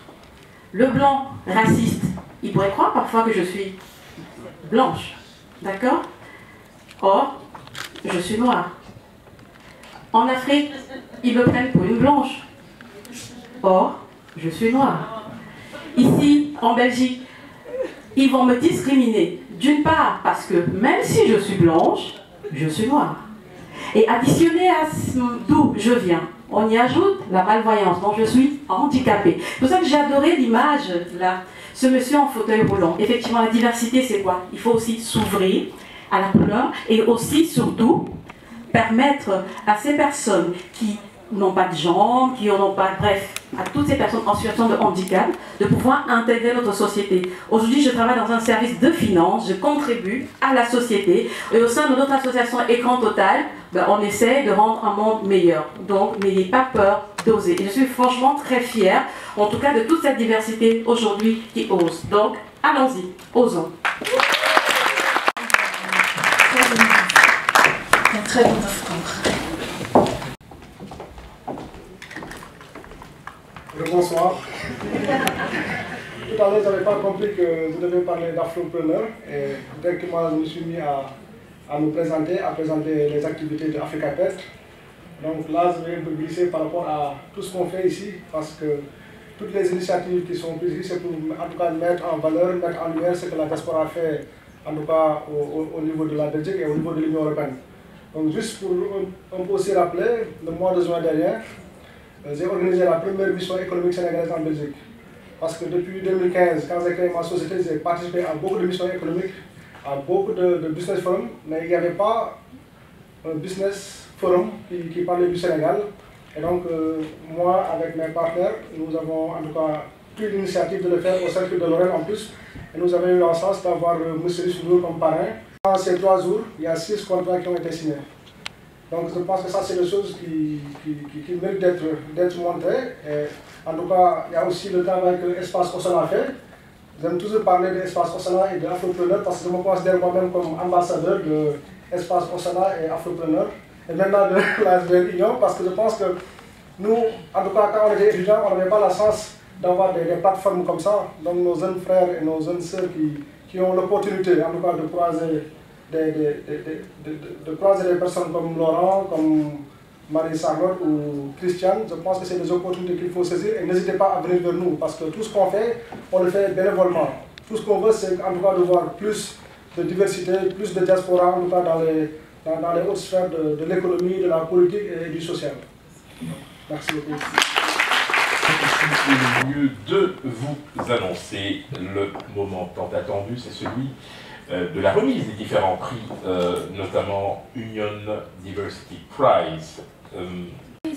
Le blanc, raciste, il pourrait croire parfois que je suis blanche, d'accord? Or, je suis noire. En Afrique, ils me prennent pour une blanche. Or, je suis noire. Ici, en Belgique, ils vont me discriminer. D'une part, parce que même si je suis blanche, je suis noire. Et additionné à d'où je viens, on y ajoute la malvoyance, donc je suis handicapée. C'est pour ça que j'ai adoré l'image, là, ce monsieur en fauteuil roulant. Effectivement, la diversité, c'est quoi? Il faut aussi s'ouvrir à la couleur et aussi, surtout, permettre à ces personnes qui n'ont pas de jambes, qui n'ont pas, bref, à toutes ces personnes en situation de handicap, de pouvoir intégrer notre société. Aujourd'hui, je travaille dans un service de finance, je contribue à la société, et au sein de notre association Écran Total, on essaie de rendre un monde meilleur. Donc, n'ayez pas peur d'oser. Et je suis franchement très fière, en tout cas, de toute cette diversité aujourd'hui qui ose. Donc, allons-y, osons. Très bon discours. Bonsoir. Tout à l'heure, je n'avais pas compris que vous devez parler d'Afropreneur. Et dès que moi, je me suis mis à nous présenter, à présenter les activités de Africa Test. Donc là, je vais me glisser par rapport à tout ce qu'on fait ici, parce que toutes les initiatives qui sont prises ici, c'est pour en tout cas mettre en valeur, mettre en lumière ce que la diaspora fait, en tout cas au niveau de la Belgique et au niveau de l'Union européenne. Donc juste pour un peu aussi rappeler, le mois de juin dernier, j'ai organisé la première mission économique sénégalaise en Belgique. Parce que depuis 2015, quand j'ai créé ma société, j'ai participé à beaucoup de missions économiques, à beaucoup de business forums, mais il n'y avait pas un business forum qui parlait du Sénégal. Et donc, moi, avec mes partenaires, nous avons en tout cas pris l'initiative de le faire au Cercle de Lorraine en plus. Et nous avons eu la chance d'avoir M. Richelieu comme parrain. Dans ces 3 jours, il y a 6 contrats qui ont été signés. Donc je pense que ça, c'est des choses qui méritent d'être montrées. Et en tout cas, il y a aussi le travail que l'Espace Osana fait. J'aime toujours parler de l'Espace Osana et de Afropreneur parce que je me considère moi-même comme ambassadeur de l'Espace Osana et Afropreneur. Et maintenant de la Union, parce que je pense que nous, en tout cas, quand on était étudiants, on n'avait pas la chance d'avoir des plateformes comme ça. Donc nos jeunes frères et nos jeunes sœurs qui ont l'opportunité, en tout cas, de croiser des personnes comme Laurent, comme Marie-Charlotte ou Christiane. Je pense que c'est des opportunités qu'il faut saisir et n'hésitez pas à venir vers nous parce que tout ce qu'on fait, on le fait bénévolement. Tout ce qu'on veut, c'est en tout cas de voir plus de diversité, plus de diaspora, en tout cas dans les hautes sphères de l'économie, de la politique et du social. Merci beaucoup. Au lieu de vous annoncer le moment tant attendu, c'est celui de la remise des différents prix, notamment Union Diversity Prize.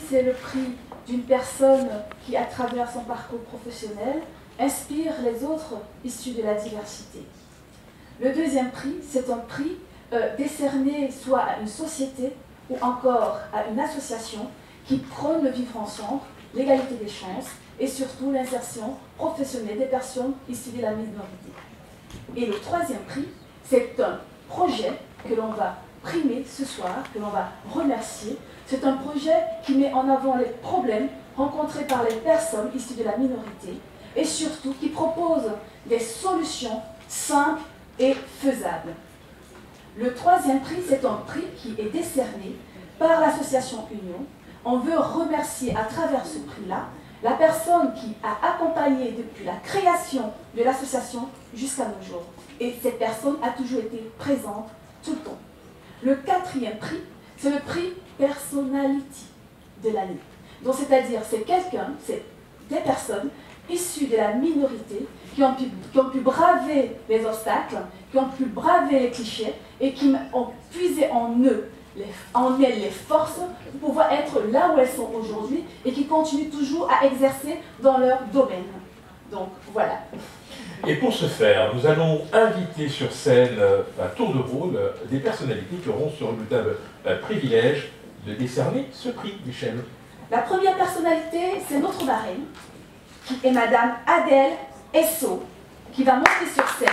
C'est le prix d'une personne qui, à travers son parcours professionnel, inspire les autres issus de la diversité. Le deuxième prix, c'est un prix décerné soit à une société ou encore à une association qui prône le vivre ensemble, l'égalité des chances et surtout l'insertion professionnelle des personnes issues de la minorité. Et le troisième prix, c'est un projet que l'on va primer ce soir, que l'on va remercier. C'est un projet qui met en avant les problèmes rencontrés par les personnes issues de la minorité et surtout qui propose des solutions simples et faisables. Le troisième prix, c'est un prix qui est décerné par l'association Union. On veut remercier à travers ce prix-là la personne qui a accompagné depuis la création de l'association jusqu'à nos jours. Et cette personne a toujours été présente tout le temps. Le quatrième prix, c'est le prix Personality de l'année. Donc c'est-à-dire, c'est quelqu'un, c'est des personnes issues de la minorité qui ont pu braver les obstacles, qui ont pu braver les clichés et qui ont puisé en elles les forces pour pouvoir être là où elles sont aujourd'hui et qui continuent toujours à exercer dans leur domaine. Donc voilà. Et pour ce faire, nous allons inviter sur scène, à tour de rôle, des personnalités qui auront ce redoutable privilège de décerner ce prix, Michel. La première personnalité, c'est notre marraine, qui est Madame Adèle Esso, qui va monter sur scène.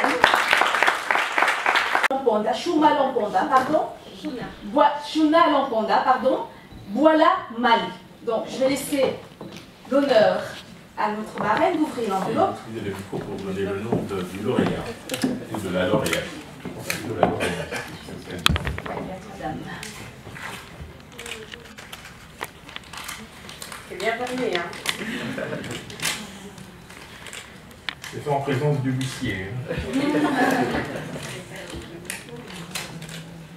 Chouma Lamponda, pardon. Chouna Lamponda, pardon. Voilà Mali. Donc, je vais laisser l'honneur à notre marraine d'ouvrir l'enveloppe. Utilisez le micro pour donner le nom du lauréat ou de la lauréate. De la lauréate. C'est bien terminé, hein. C'est fait en présence du huissier.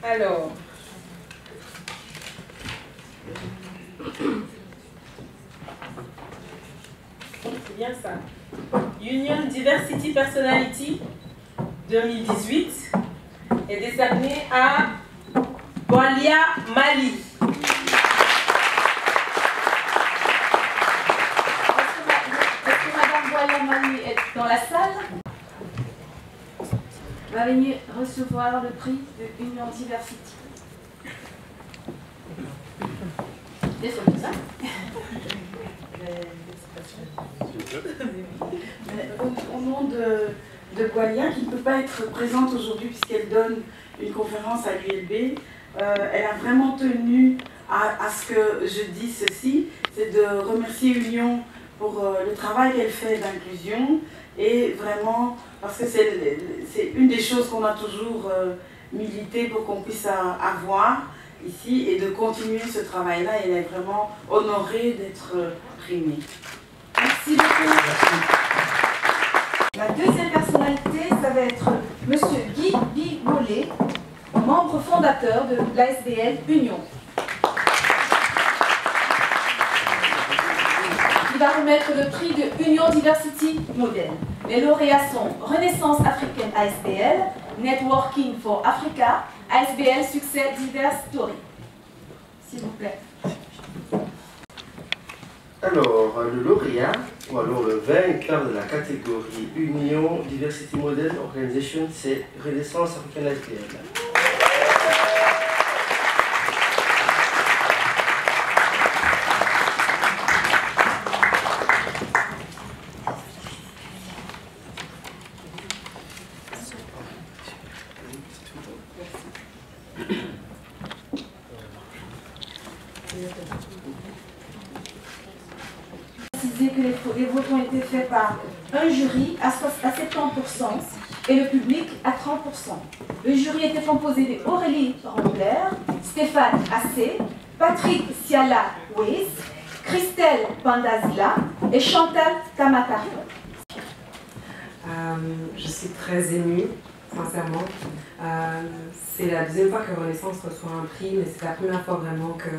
Alors. C'est bien ça. Union Diversity Personality 2018 est décerné à Boalia Mali. Est-ce que Madame Boalia Mali est dans la salle? Va venir recevoir le prix de Union Diversity. Désolé ça. Au nom de Boalia, qui ne peut pas être présente aujourd'hui puisqu'elle donne une conférence à l'ULB, elle a vraiment tenu à ce que je dise ceci, c'est de remercier Union pour le travail qu'elle fait d'inclusion et vraiment parce que c'est une des choses qu'on a toujours milité pour qu'on puisse avoir ici et de continuer ce travail-là. Elle est vraiment honorée d'être primée. Merci beaucoup. La deuxième personnalité, ça va être M. Guy Bigollet, membre fondateur de l'ASBL Union. Il va remettre le prix de Union Diversity Model. Les lauréats sont Renaissance africaine ASBL, Networking for Africa, ASBL Succès Divers Story. S'il vous plaît. Alors, le lauréat, ou alors le vainqueur de la catégorie Union Diversity Model Organization, c'est Renaissance africaine ASBL. Que les votes ont été faits par un jury à 70% et le public à 30%. Le jury était composé d'Aurélie Rambler, Stéphane Assé, Patrick Siala-Weiss, Christelle Pandazila et Chantal Kamatari. Je suis très émue, sincèrement. C'est la deuxième fois que Renaissance reçoit un prix, mais c'est la première fois vraiment que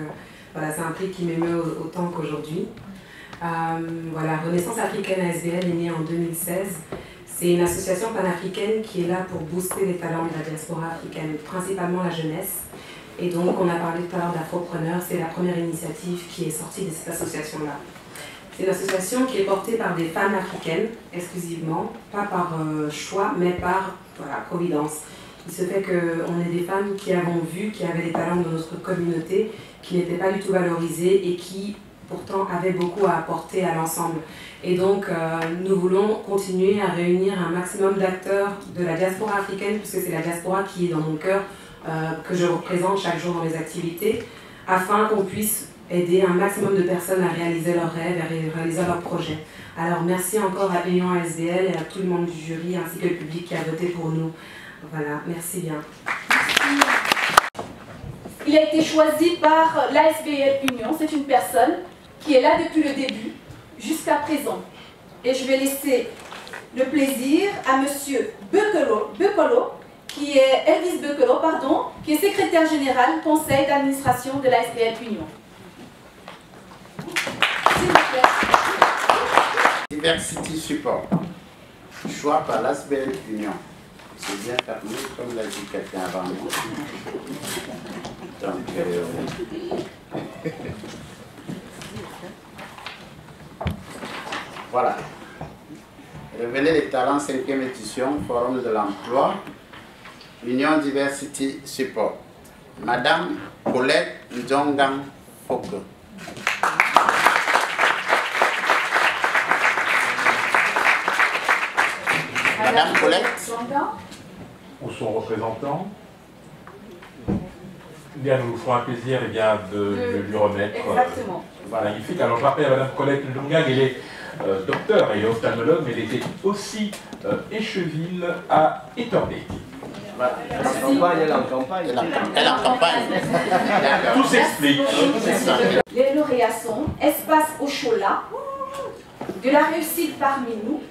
voilà, c'est un prix qui m'émeut autant qu'aujourd'hui. Voilà, Renaissance africaine ASBL est née en 2016. C'est une association panafricaine qui est là pour booster les talents de la diaspora africaine, principalement la jeunesse. Et donc, on a parlé tout à l'heure d'Afropreneurs, c'est la première initiative qui est sortie de cette association-là. C'est une association qui est portée par des femmes africaines, exclusivement, pas par choix, mais par voilà, providence. Il se fait qu'on est des femmes qui avons vu, qui avaient des talents dans notre communauté, qui n'étaient pas du tout valorisés et qui pourtant avaient beaucoup à apporter à l'ensemble. Et donc nous voulons continuer à réunir un maximum d'acteurs de la diaspora africaine, puisque c'est la diaspora qui est dans mon cœur, que je représente chaque jour dans mes activités, afin qu'on puisse aider un maximum de personnes à réaliser leurs rêves, à réaliser leurs projets. Alors merci encore à Union ASBL et à tout le monde du jury ainsi que le public qui a voté pour nous. Voilà, merci bien. Il a été choisi par l'ASBL Union, c'est une personne qui est là depuis le début jusqu'à présent. Et je vais laisser le plaisir à monsieur Bekolo, qui est Elvis Bekolo, pardon, qui est secrétaire général conseil d'administration de l'ASBL Union. S'il vous plaît. Diversity Support, choix par l'ASBL Union. C'est bien fermé, comme l'a dit quelqu'un avant nous. Donc, voilà. Révéler les talents, 5e édition, Forum de l'emploi, Union Diversity Support. Madame Colette Njongang Foko. Madame Colette. Ou son représentant. Bien, nous nous ferons un plaisir de lui remettre. Exactement. Magnifique. Alors je rappelle à Madame Colette Ndongang, elle est docteur, elle est ophtalmologue, mais elle était aussi échevine à Etterbeek. Elle est en campagne, elle est en campagne. Elle est en campagne. Tout s'explique. Les lauréats sont Espace Ochola, de la réussite parmi nous,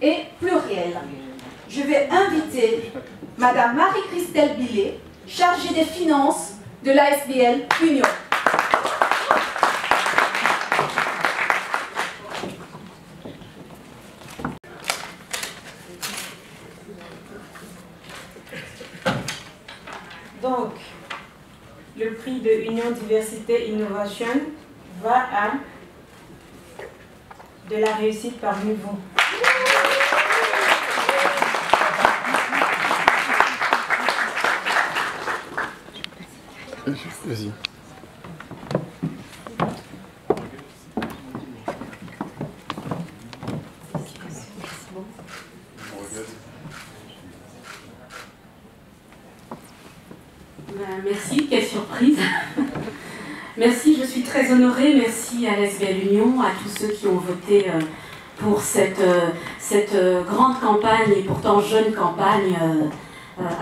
et Pluriel. Je vais inviter Madame Marie-Christelle Billet, chargée des finances de l'ASBL Union. Donc, le prix de Union Diversité Innovation va à de la réussite parmi vous. Vas-y. Merci, quelle surprise. Merci, je suis très honorée. Merci à l'ASBL Union, à tous ceux qui ont voté pour cette grande campagne et pourtant jeune campagne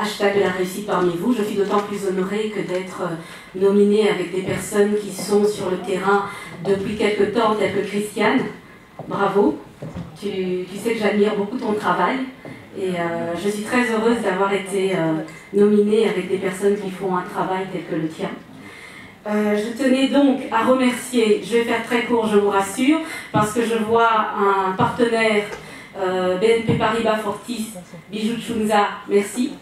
hashtag de la réussite parmi vous. Je suis d'autant plus honorée que d'être nominée avec des personnes qui sont sur le terrain depuis quelque temps, telles que Christiane. Bravo. Tu sais que j'admire beaucoup ton travail. Et je suis très heureuse d'avoir été nominée avec des personnes qui font un travail tel que le tien. Je tenais donc à remercier, je vais faire très court, je vous rassure, parce que je vois un partenaire BNP Paribas Fortis, Bijou Chunza, merci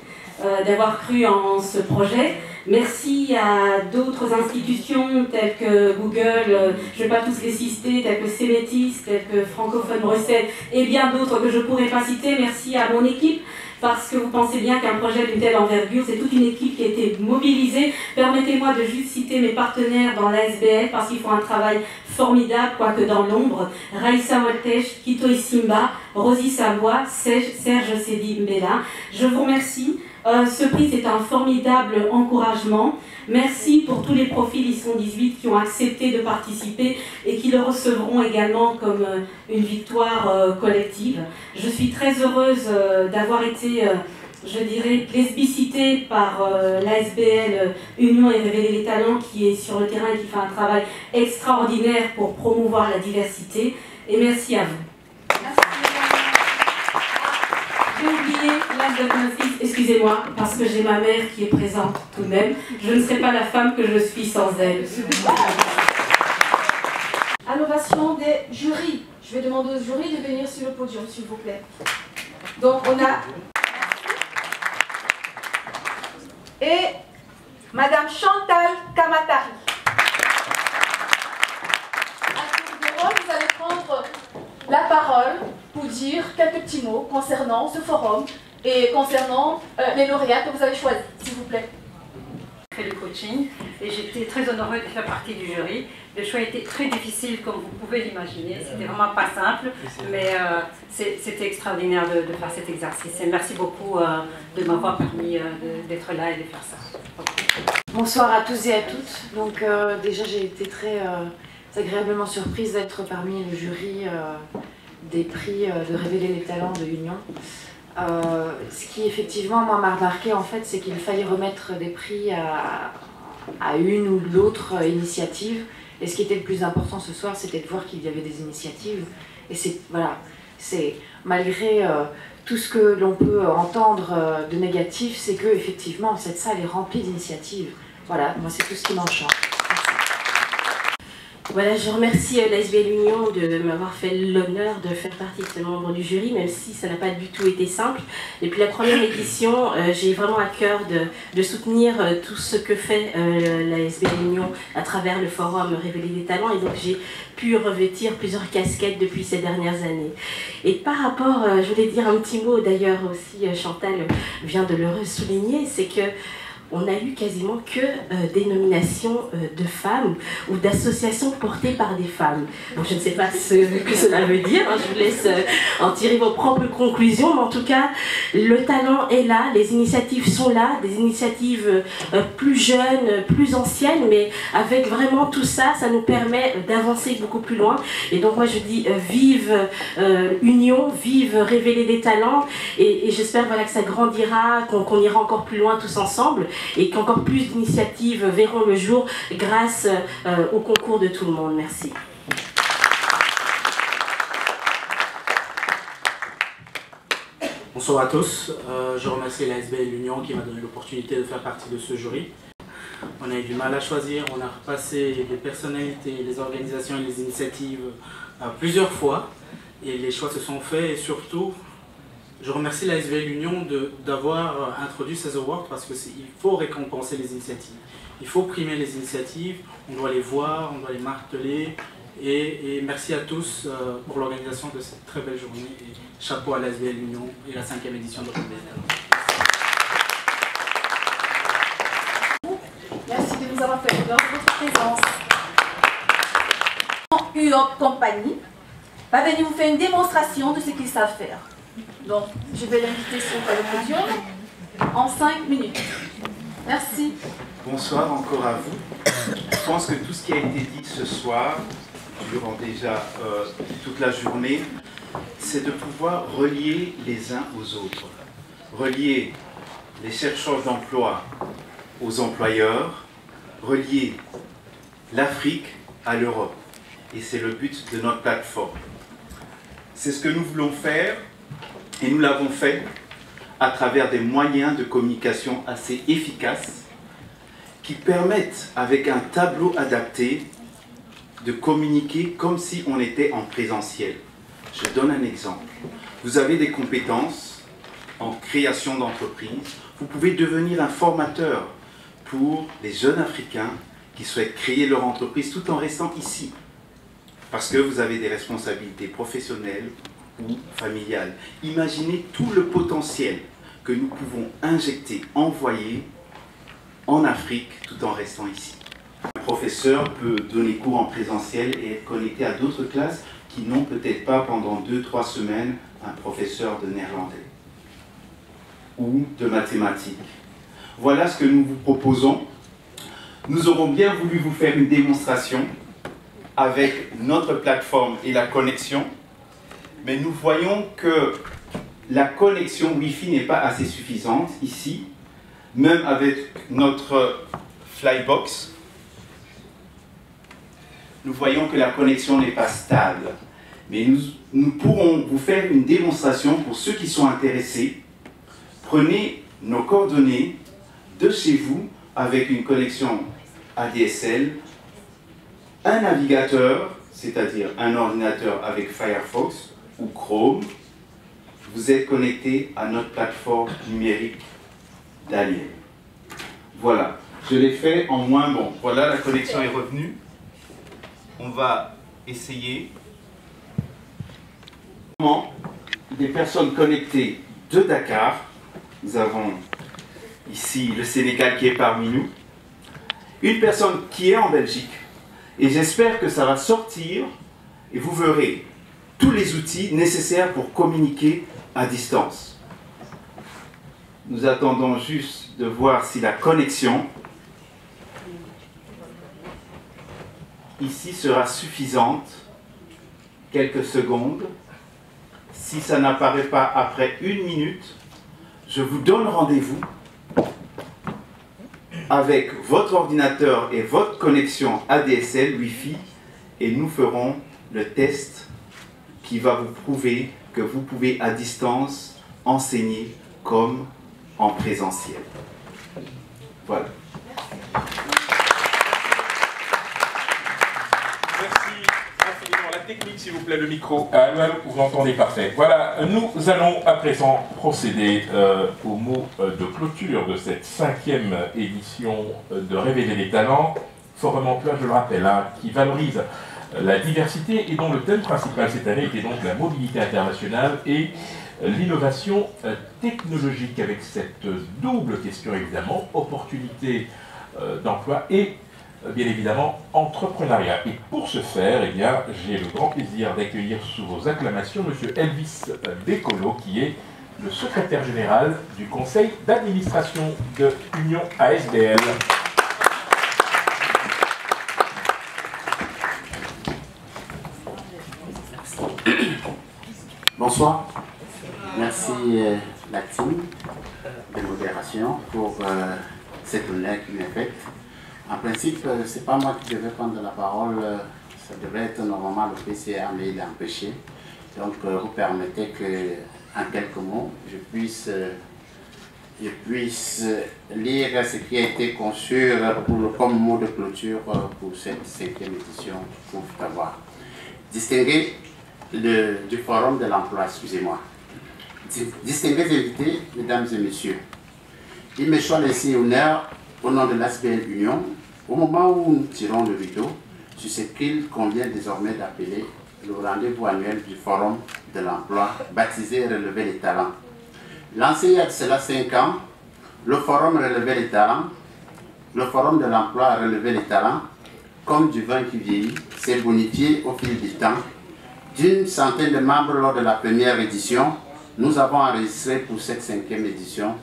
d'avoir cru en ce projet. Merci à d'autres institutions telles que Google, je ne vais pas tous les citer, telles que Cemetis, telles que Francophone Bruxelles et bien d'autres que je ne pourrais pas citer. Merci à mon équipe parce que vous pensez bien qu'un projet d'une telle envergure, c'est toute une équipe qui a été mobilisée. Permettez-moi de juste citer mes partenaires dans l'ASBL parce qu'ils font un travail formidable, quoique dans l'ombre. Raïssa Waltesh, Kito Simba, Rosie Sabois, Serge Sedi Mbela. Je vous remercie. Ce prix, c'est un formidable encouragement. Merci pour tous les profils, ils sont 18, qui ont accepté de participer et qui le recevront également comme une victoire collective. Je suis très heureuse d'avoir été, je dirais, plébiscitée par l'ASBL Union et Révéler les talents, qui est sur le terrain et qui fait un travail extraordinaire pour promouvoir la diversité. Et merci à vous. J'ai oublié l'âge de mon fils, excusez-moi, parce que j'ai ma mère qui est présente tout de même. Je ne serais pas la femme que je suis sans elle. Innovation des jurys. Je vais demander aux jurys de venir sur le podium, s'il vous plaît. Donc on a... Et Madame Chantal Kamatari. À tour de rôle, vous allez prendre la parole pour dire quelques petits mots concernant ce forum et concernant les lauréats que vous avez choisis, s'il vous plaît. J'ai fait le coaching et j'étais très honorée de faire partie du jury. Le choix était très difficile, comme vous pouvez l'imaginer. C'était vraiment pas simple, mais c'était extraordinaire de faire cet exercice. Et merci beaucoup de m'avoir permis d'être là et de faire ça. Bonsoir à tous et à toutes. Donc déjà j'ai été très agréablement surprise d'être parmi le jury des prix de Révéler les talents de Union. Ce qui effectivement moi m'a remarqué en fait, c'est qu'il fallait remettre des prix à une ou l'autre initiative. Et ce qui était le plus important ce soir, c'était de voir qu'il y avait des initiatives. Et c'est voilà, c'est malgré tout ce que l'on peut entendre de négatif, c'est que effectivement cette salle est remplie d'initiatives. Voilà, moi c'est tout ce qui m'enchante. Voilà, je remercie l'ASBL Union de m'avoir fait l'honneur de faire partie de ce membre du jury, même si ça n'a pas du tout été simple. Depuis la première édition, j'ai vraiment à cœur de soutenir tout ce que fait l'ASBL Union à travers le forum Révéler des talents, et donc j'ai pu revêtir plusieurs casquettes depuis ces dernières années. Et par rapport, je voulais dire un petit mot, d'ailleurs aussi Chantal vient de le souligner, c'est que on a eu quasiment que des nominations de femmes ou d'associations portées par des femmes. Bon, je ne sais pas ce que cela veut dire, hein, je vous laisse en tirer vos propres conclusions, mais en tout cas, le talent est là, les initiatives sont là, des initiatives plus jeunes, plus anciennes, mais avec vraiment tout ça, ça nous permet d'avancer beaucoup plus loin. Et donc moi je dis vive Union, vive Révéler des talents, et j'espère voilà, que ça grandira, qu'on ira encore plus loin tous ensemble, et qu'encore plus d'initiatives verront le jour grâce au concours de tout le monde. Merci. Bonsoir à tous. Je remercie l'ASBL Union qui m'a donné l'opportunité de faire partie de ce jury. On a eu du mal à choisir, on a repassé les personnalités, les organisations et les initiatives plusieurs fois, et les choix se sont faits, et surtout, je remercie l'ASBL Union d'avoir introduit ces awards, parce qu'il faut récompenser les initiatives. Il faut primer les initiatives, on doit les voir, on doit les marteler. Et merci à tous pour l'organisation de cette très belle journée. Et chapeau à l'ASBL Union et la 5e édition de Révéler les talents. Merci de nous avoir fait l'honneur de votre présence. UOP Compagnie va venir vous faire une démonstration de ce qu'ils savent faire. Donc, je vais l'inviter sur le podium en 5 minutes. Merci. Bonsoir encore à vous. Je pense que tout ce qui a été dit ce soir, durant déjà toute la journée, c'est de pouvoir relier les uns aux autres. Relier les chercheurs d'emploi aux employeurs, relier l'Afrique à l'Europe. Et c'est le but de notre plateforme. C'est ce que nous voulons faire. Et nous l'avons fait à travers des moyens de communication assez efficaces qui permettent, avec un tableau adapté, de communiquer comme si on était en présentiel. Je donne un exemple. Vous avez des compétences en création d'entreprise. Vous pouvez devenir un formateur pour les jeunes Africains qui souhaitent créer leur entreprise tout en restant ici. Parce que vous avez des responsabilités professionnelles ou familiale. Imaginez tout le potentiel que nous pouvons injecter, envoyer en Afrique tout en restant ici. Un professeur peut donner cours en présentiel et être connecté à d'autres classes qui n'ont peut-être pas pendant 2-3 semaines un professeur de néerlandais ou de mathématiques. Voilà ce que nous vous proposons. Nous aurons bien voulu vous faire une démonstration avec notre plateforme et la connexion. Mais nous voyons que la connexion Wi-Fi n'est pas assez suffisante ici, même avec notre Flybox. Nous voyons que la connexion n'est pas stable. Mais nous pourrons vous faire une démonstration pour ceux qui sont intéressés. Prenez nos coordonnées de chez vous avec une connexion ADSL, un navigateur, c'est-à-dire un ordinateur avec Firefox, ou Chrome, vous êtes connecté à notre plateforme numérique d'Alien. Voilà, je l'ai fait en moins bon. Voilà, la connexion est revenue. On va essayer. Des personnes connectées de Dakar Nous avons ici le Sénégal qui est parmi nous. Une personne qui est en Belgique. Et j'espère que ça va sortir et vous verrez tous les outils nécessaires pour communiquer à distance. Nous attendons juste de voir si la connexion ici sera suffisante. Quelques secondes. Si ça n'apparaît pas après 1 minute, je vous donne rendez-vous avec votre ordinateur et votre connexion ADSL Wi-Fi et nous ferons le test qui va vous prouver que vous pouvez à distance enseigner comme en présentiel. Voilà. Technique, s'il vous plaît, le micro. Vous l'entendez parfait. Voilà, nous allons à présent procéder au mot de clôture de cette 5e édition de Révéler les talents. Forum Emploi, je le rappelle, qui valorise la diversité et dont le thème principal cette année était donc la mobilité internationale et l'innovation technologique, avec cette double question évidemment, opportunité d'emploi et bien évidemment entrepreneuriat. Et pour ce faire, eh bien, j'ai le grand plaisir d'accueillir sous vos acclamations M. Elvis Bekolo, qui est le secrétaire général du conseil d'administration de Union ASBL. Bonsoir. Merci la team de modération pour cet honneur qui m'est fait. En principe, ce n'est pas moi qui devais prendre la parole, ça devrait être normalement le PCA, mais il est empêché. Donc, vous permettez que, en quelques mots, je puisse lire ce qui a été conçu comme mot de clôture pour cette 5e édition pour avoir. Distingué du Forum de l'emploi, excusez-moi. Distingués invités, mesdames et messieurs, il me soit laissé honneur au nom de l'ASBL Union, au moment où nous tirons le rideau sur ce qu'il convient désormais d'appeler le rendez-vous annuel du Forum de l'emploi, baptisé Relever les talents. Lancé il y a de cela 5 ans, le Forum Relever les talents, le Forum de l'emploi Relever les talents, comme du vin qui vieillit, s'est bonifié au fil du temps. D'une centaine de membres lors de la première édition, nous avons enregistré pour cette 5e édition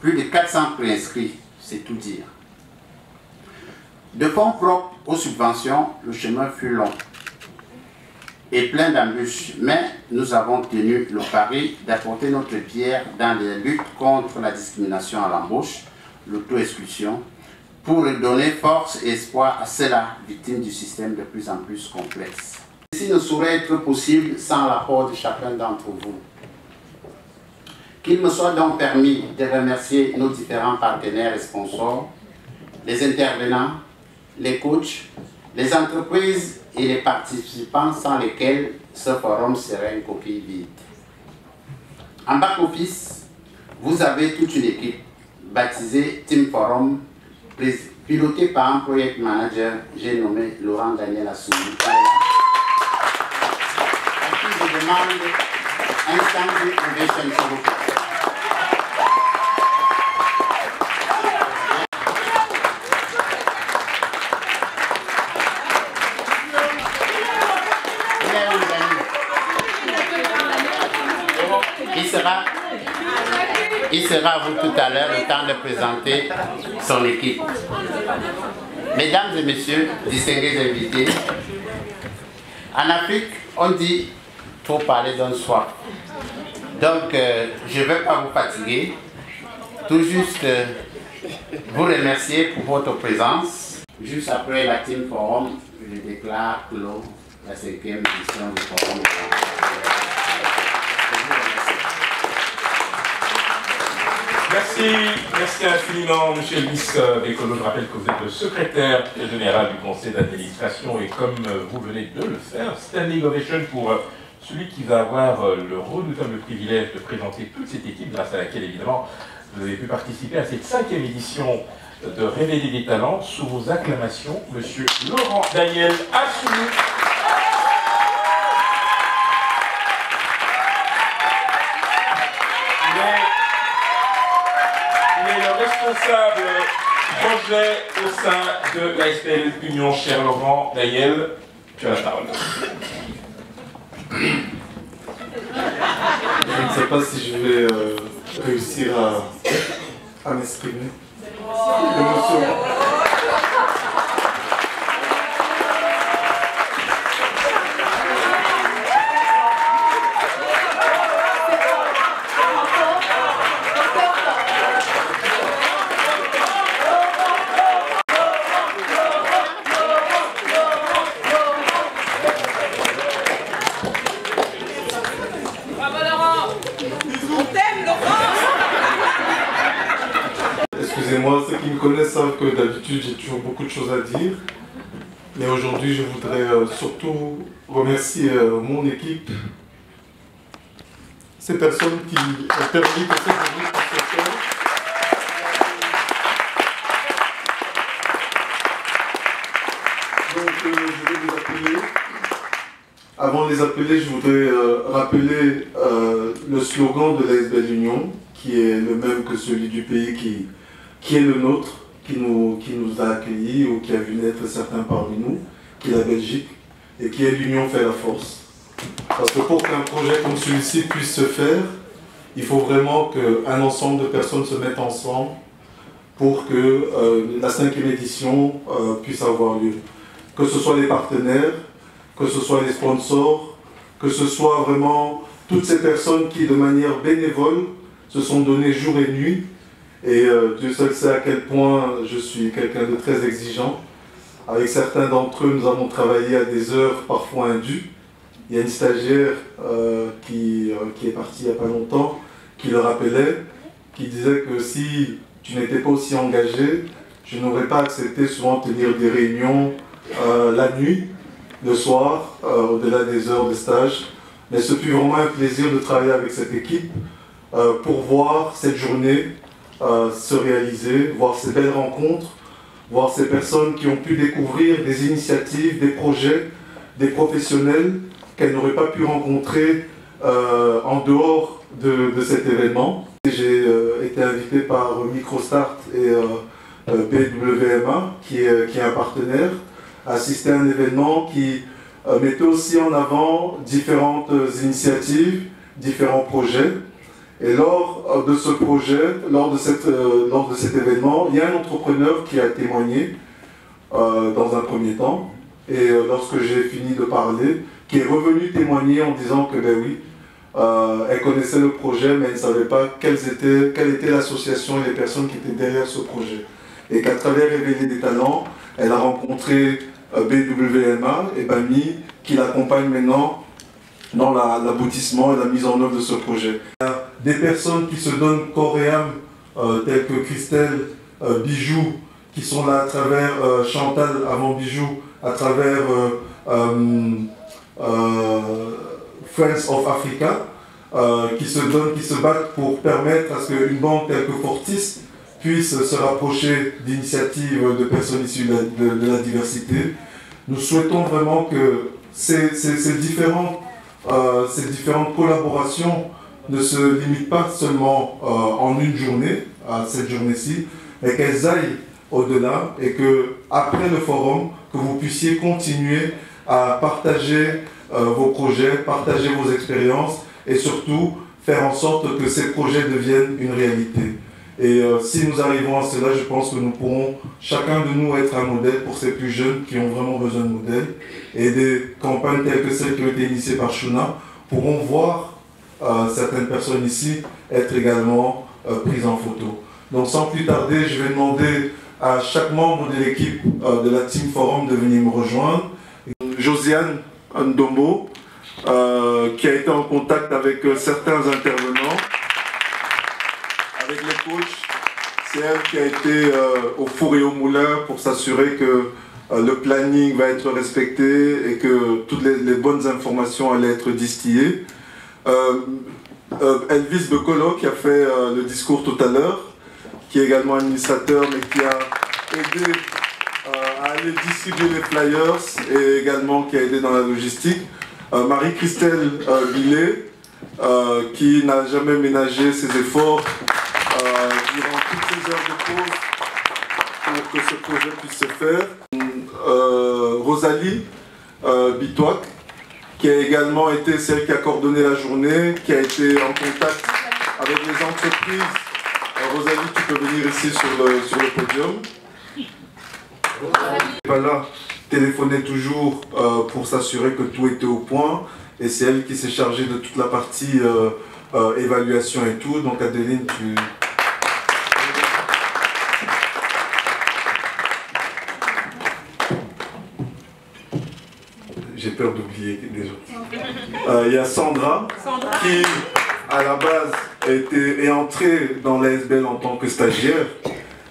plus de 400 préinscrits, c'est tout dire. De fonds propres aux subventions, le chemin fut long et plein d'embûches, mais nous avons tenu le pari d'apporter notre pierre dans les luttes contre la discrimination à l'embauche, l'auto-exclusion, pour donner force et espoir à ceux-là, victimes du système de plus en plus complexe. Ceci ne saurait être possible sans l'apport de chacun d'entre vous. Qu'il me soit donc permis de remercier nos différents partenaires et sponsors, les intervenants, les coachs, les entreprises et les participants sans lesquels ce forum serait une coquille vide. En back-office, vous avez toute une équipe baptisée Team Forum, pilotée par un project manager, j'ai nommé Laurent Daniel Assoumi. À qui je demande un standing ovation s'il vous plaît. Il sera à vous tout à l'heure le temps de présenter son équipe. Mesdames et messieurs, distingués invités, en Afrique, on dit « trop parler donne soif ». Donc, je ne vais pas vous fatiguer, tout juste vous remercier pour votre présence. Juste après la Team Forum, je déclare clos la 5e édition du Forum. Merci infiniment, M. Elvis Bekolo. Je rappelle que vous êtes le secrétaire général du conseil d'administration et comme vous venez de le faire, standing ovation pour celui qui va avoir le redoutable privilège de présenter toute cette équipe, grâce à laquelle évidemment vous avez pu participer à cette 5e édition de Révéler des talents sous vos acclamations, M. Laurent Daniel Assoumi. responsable projet au sein de la SPL Union, cher Laurent Nayel. Tu as la parole. Je ne sais pas si je vais réussir à m'exprimer. L'émotion. Excusez-moi, ceux qui me connaissent savent que d'habitude j'ai toujours beaucoup de choses à dire. Mais aujourd'hui je voudrais surtout remercier mon équipe, ces personnes qui ont permis que cette journée puisse se faire. Donc je vais les appeler. Avant de les appeler, je voudrais rappeler le slogan de la SBL Union, qui est le même que celui du pays qui est le nôtre, qui nous a accueillis ou qui a vu naître certains parmi nous, qui est la Belgique, et qui est l'union fait la force. Parce que pour qu'un projet comme celui-ci puisse se faire, il faut vraiment qu'un ensemble de personnes se mettent ensemble pour que la 5e édition puisse avoir lieu. Que ce soit les partenaires, que ce soit les sponsors, que ce soit vraiment toutes ces personnes qui, de manière bénévole, se sont données jour et nuit. Et Dieu seul sait à quel point je suis quelqu'un de très exigeant. Avec certains d'entre eux, nous avons travaillé à des heures parfois indues. Il y a une stagiaire qui est partie il n'y a pas longtemps, qui le rappelait, qui disait que si tu n'étais pas aussi engagé, je n'aurais pas accepté souvent de tenir des réunions la nuit, le soir, au-delà des heures de stage. Mais ce fut vraiment un plaisir de travailler avec cette équipe pour voir cette journée se réaliser, voir ces belles rencontres, voir ces personnes qui ont pu découvrir des initiatives, des projets, des professionnels qu'elles n'auraient pas pu rencontrer en dehors de cet événement. J'ai été invité par Microstart et BWMA, qui est un partenaire, à assister à un événement qui mettait aussi en avant différentes initiatives, différents projets. Et lors de ce projet, lors de cet événement, il y a un entrepreneur qui a témoigné dans un premier temps. Et lorsque j'ai fini de parler, qui est revenu témoigner en disant que ben oui, elle connaissait le projet, mais elle ne savait pas quelle était l'association et les personnes qui étaient derrière ce projet. Et qu'à travers Révéler des talents, elle a rencontré BWMA et BAMI qui l'accompagnent maintenant dans l'aboutissement et la mise en œuvre de ce projet. Il y a des personnes qui se donnent corps et âme, telles que Christelle, Bijou, qui sont là à travers Chantal avant Bijou, à travers Friends of Africa, qui se donnent, qui se battent pour permettre à ce qu'une banque telle que Fortis puisse se rapprocher d'initiatives de personnes issues de la diversité. Nous souhaitons vraiment que ces différentes collaborations ne se limitent pas seulement en une journée, à cette journée-ci, mais qu'elles aillent au-delà et que après le forum, que vous puissiez continuer à partager vos projets, partager vos expériences et surtout faire en sorte que ces projets deviennent une réalité. Et si nous arrivons à cela, je pense que nous pourrons, chacun de nous, être un modèle pour ces plus jeunes qui ont vraiment besoin de modèles. Et des campagnes telles que celles qui ont été initiées par Shuna pourront voir certaines personnes ici être également prises en photo. Donc sans plus tarder, je vais demander à chaque membre de l'équipe de la Team Forum de venir me rejoindre. Josiane Ndombo, qui a été en contact avec certains intervenants, avec les coachs. C'est elle qui a été au four et au moulin pour s'assurer que le planning va être respecté et que toutes les bonnes informations allaient être distillées. Elvis Becolo, qui a fait le discours tout à l'heure, qui est également administrateur mais qui a aidé à aller distribuer les flyers et également qui a aidé dans la logistique. Marie-Christelle Billet, qui n'a jamais ménagé ses efforts durant toutes ces heures de pause pour que ce projet puisse se faire. Rosalie Bitouak, qui a également été celle qui a coordonné la journée, qui a été en contact avec les entreprises. Rosalie, tu peux venir ici sur le podium. Pas là, téléphonait toujours pour s'assurer que tout était au point, et c'est elle qui s'est chargée de toute la partie évaluation et tout. Donc Adeline, tu... J'ai peur d'oublier des gens. Il y a Sandra, qui à la base est entrée dans l'ASBL en tant que stagiaire,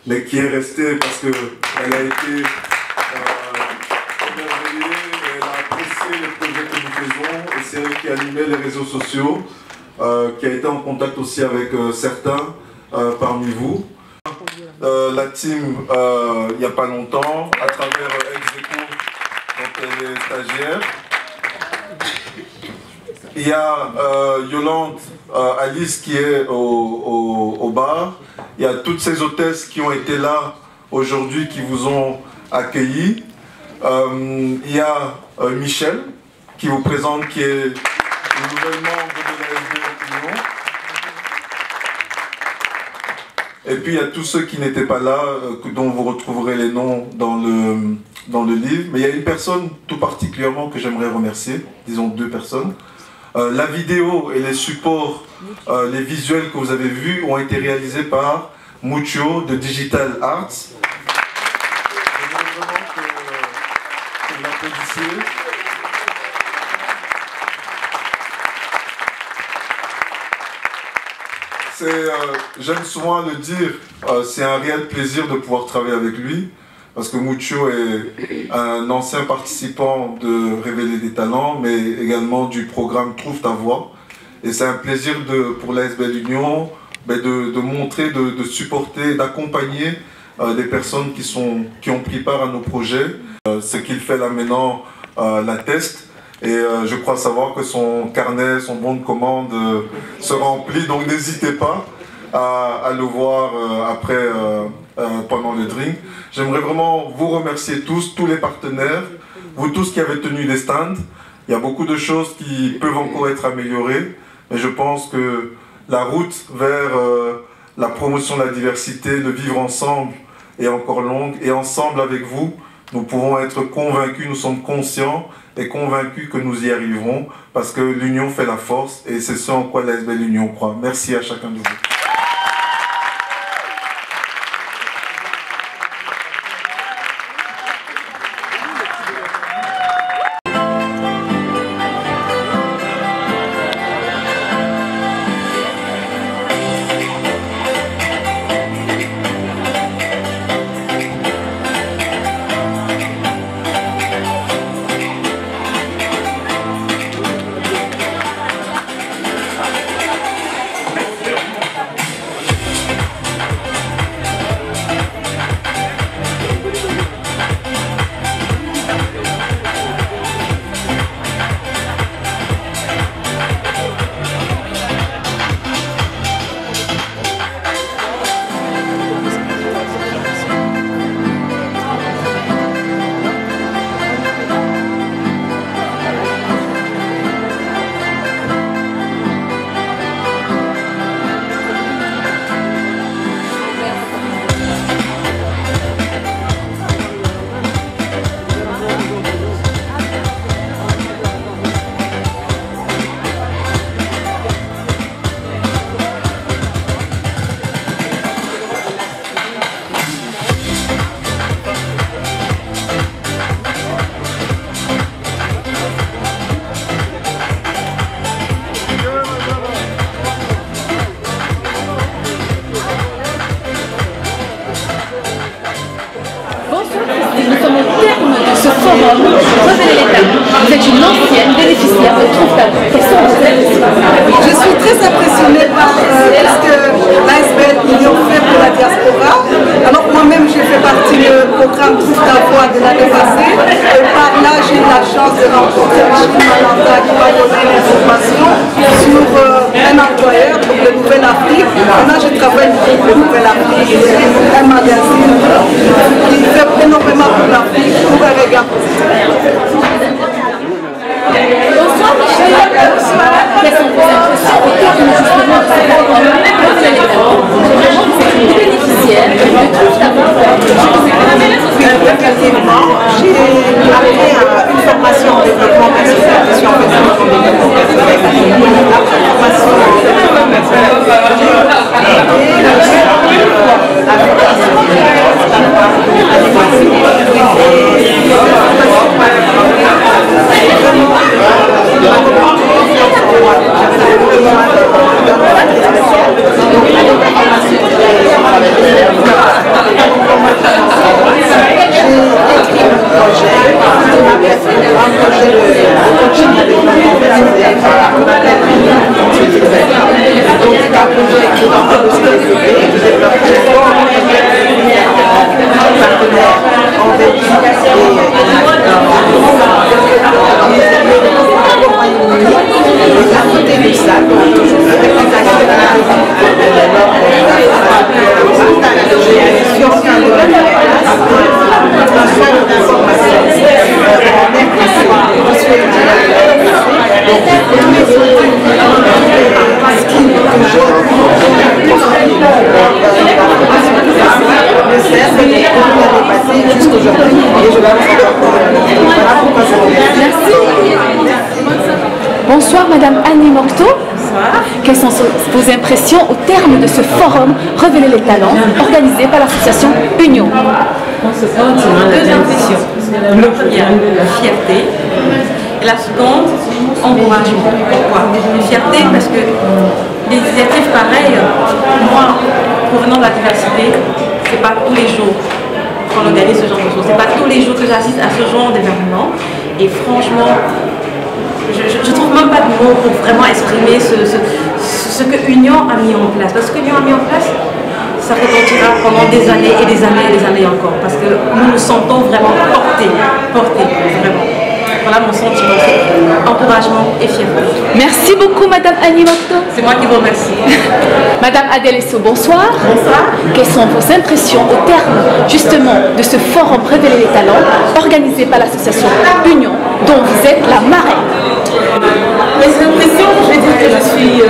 mais qui est restée parce qu'elle a été émerveillée, elle a apprécié les projets que nous faisons, et c'est elle qui animait les réseaux sociaux, qui a été en contact aussi avec certains parmi vous. La team, il n'y a pas longtemps, à travers Execo, dont elle est stagiaire. Il y a Yolande, Alice qui est au bar. Il y a toutes ces hôtesses qui ont été là aujourd'hui, qui vous ont accueillis. Il y a Michel qui vous présente, qui est une nouvelle membre de l'ASBL Union. Et puis il y a tous ceux qui n'étaient pas là, dont vous retrouverez les noms dans le livre. Mais il y a une personne tout particulièrement que j'aimerais remercier, disons 2 personnes. La vidéo et les supports, les visuels que vous avez vus ont été réalisés par Mucho de Digital Arts. J'aimerais vraiment que vous l'applaudissiez. J'aime souvent le dire, c'est un réel plaisir de pouvoir travailler avec lui, parce que Mucho est un ancien participant de Révéler des talents, mais également du programme Trouve ta voix. Et c'est un plaisir pour l'ASBL Union de montrer, de supporter, d'accompagner des personnes qui ont pris part à nos projets. Ce qu'il fait là maintenant l'atteste. Et je crois savoir que son carnet, son bon de commande se remplit, donc n'hésitez pas à le voir après, pendant le drink. J'aimerais vraiment vous remercier tous les partenaires, vous tous qui avez tenu des stands. Il y a beaucoup de choses qui peuvent encore être améliorées, mais je pense que la route vers la promotion de la diversité, le vivre ensemble est encore longue, et ensemble avec vous, nous pouvons être convaincus, nous sommes conscients et convaincus que nous y arriverons, parce que l'union fait la force, et c'est ce en quoi l'ASBL Union croit. Merci à chacun de vous. Vous êtes une ancienne bénéficiaire de Trouve ta voix. Quels sont vos aides? Je suis très impressionnée par ce que l'ASBL Union fait pour la diaspora. Alors moi-même, j'ai fait partie du programme Trouve ta voix de l'année passée. Et par là, j'ai eu la chance de rencontrer Marie Malanda qui m'a donné l'information sur un employeur pour le Nouvel Afrique. Maintenant, je travaille un magazine qui fait énormément pour l'Afrique, pour un regard positif. Bonsoir Michel, quelles sont vos impressions au terme justement de ce forum bénéficiaire de tout d'abord? Effectivement, j'ai appris une formation en développement personnel, je suis en développement personnel. Après la formation en développement personnel, Bonsoir Madame Annie Mocteau. Quelles sont vos impressions au terme de ce forum Révéler les talents organisé par l'association Union? Deux impressions. La première, fierté. Et la seconde, encouragement. Pourquoi? Fierté parce que des initiatives pareilles, moi, provenant de la diversité, c'est pas tous les jours qu'on organise ce genre de choses. C'est pas tous les jours que j'assiste à ce genre d'événement. Et franchement, je trouve même pas de mots pour vraiment exprimer ce que Union a mis en place. Parce que Union a mis en place, ça retentira pendant des années et des années et des années encore. Parce que nous nous sentons vraiment portés, vraiment. Voilà mon sentiment, encouragement et fierté. Merci beaucoup Madame Annie Mocteau. C'est moi qui vous remercie. Madame Adèle Esso, bonsoir. Bonsoir. Quelles sont vos impressions au terme justement de ce forum Révéler les talents organisé par l'association Union dont vous êtes la marraine? Mes impressions, je vais dire que je suis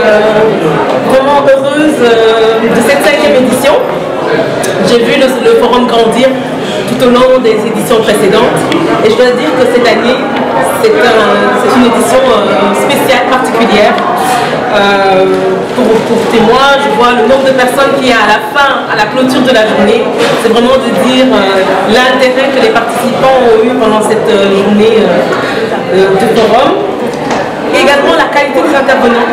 vraiment heureuse de cette 5e édition. J'ai vu le forum grandir tout au long des éditions précédentes et je dois dire que cette année c'est une édition spéciale, particulière. Pour témoin, je vois le nombre de personnes qui à la fin, à la clôture de la journée, c'est vraiment de dire l'intérêt que les participants ont eu pendant cette journée de forum. Et également la qualité des intervenants.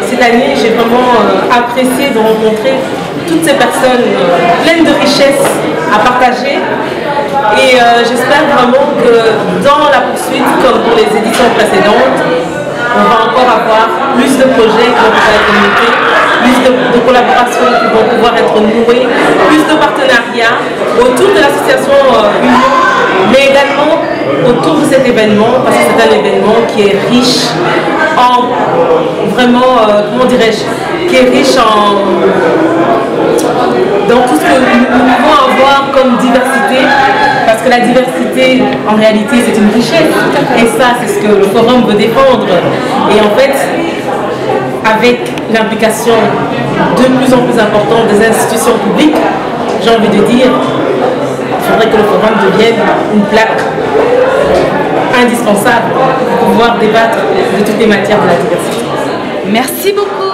Cette année, j'ai vraiment apprécié de rencontrer toutes ces personnes pleines de richesses à partager. Et j'espère vraiment que dans la poursuite, comme pour les éditions précédentes, on va encore avoir plus de projets qui vont pouvoir être montés, plus de collaborations qui vont pouvoir être nouées, plus de partenariats autour de l'association Union, mais également autour de cet événement, parce que c'est un événement qui est riche en vraiment, comment dirais-je, qui est riche dans tout ce que nous pouvons avoir comme diversité, parce que la diversité, en réalité, c'est une richesse, et ça, c'est ce que le forum veut défendre. Et en fait, avec l'implication de plus en plus importante des institutions publiques, j'ai envie de dire, il faudrait que le forum devienne une plaque indispensable pour pouvoir débattre de toutes les matières de la diversité. Merci beaucoup.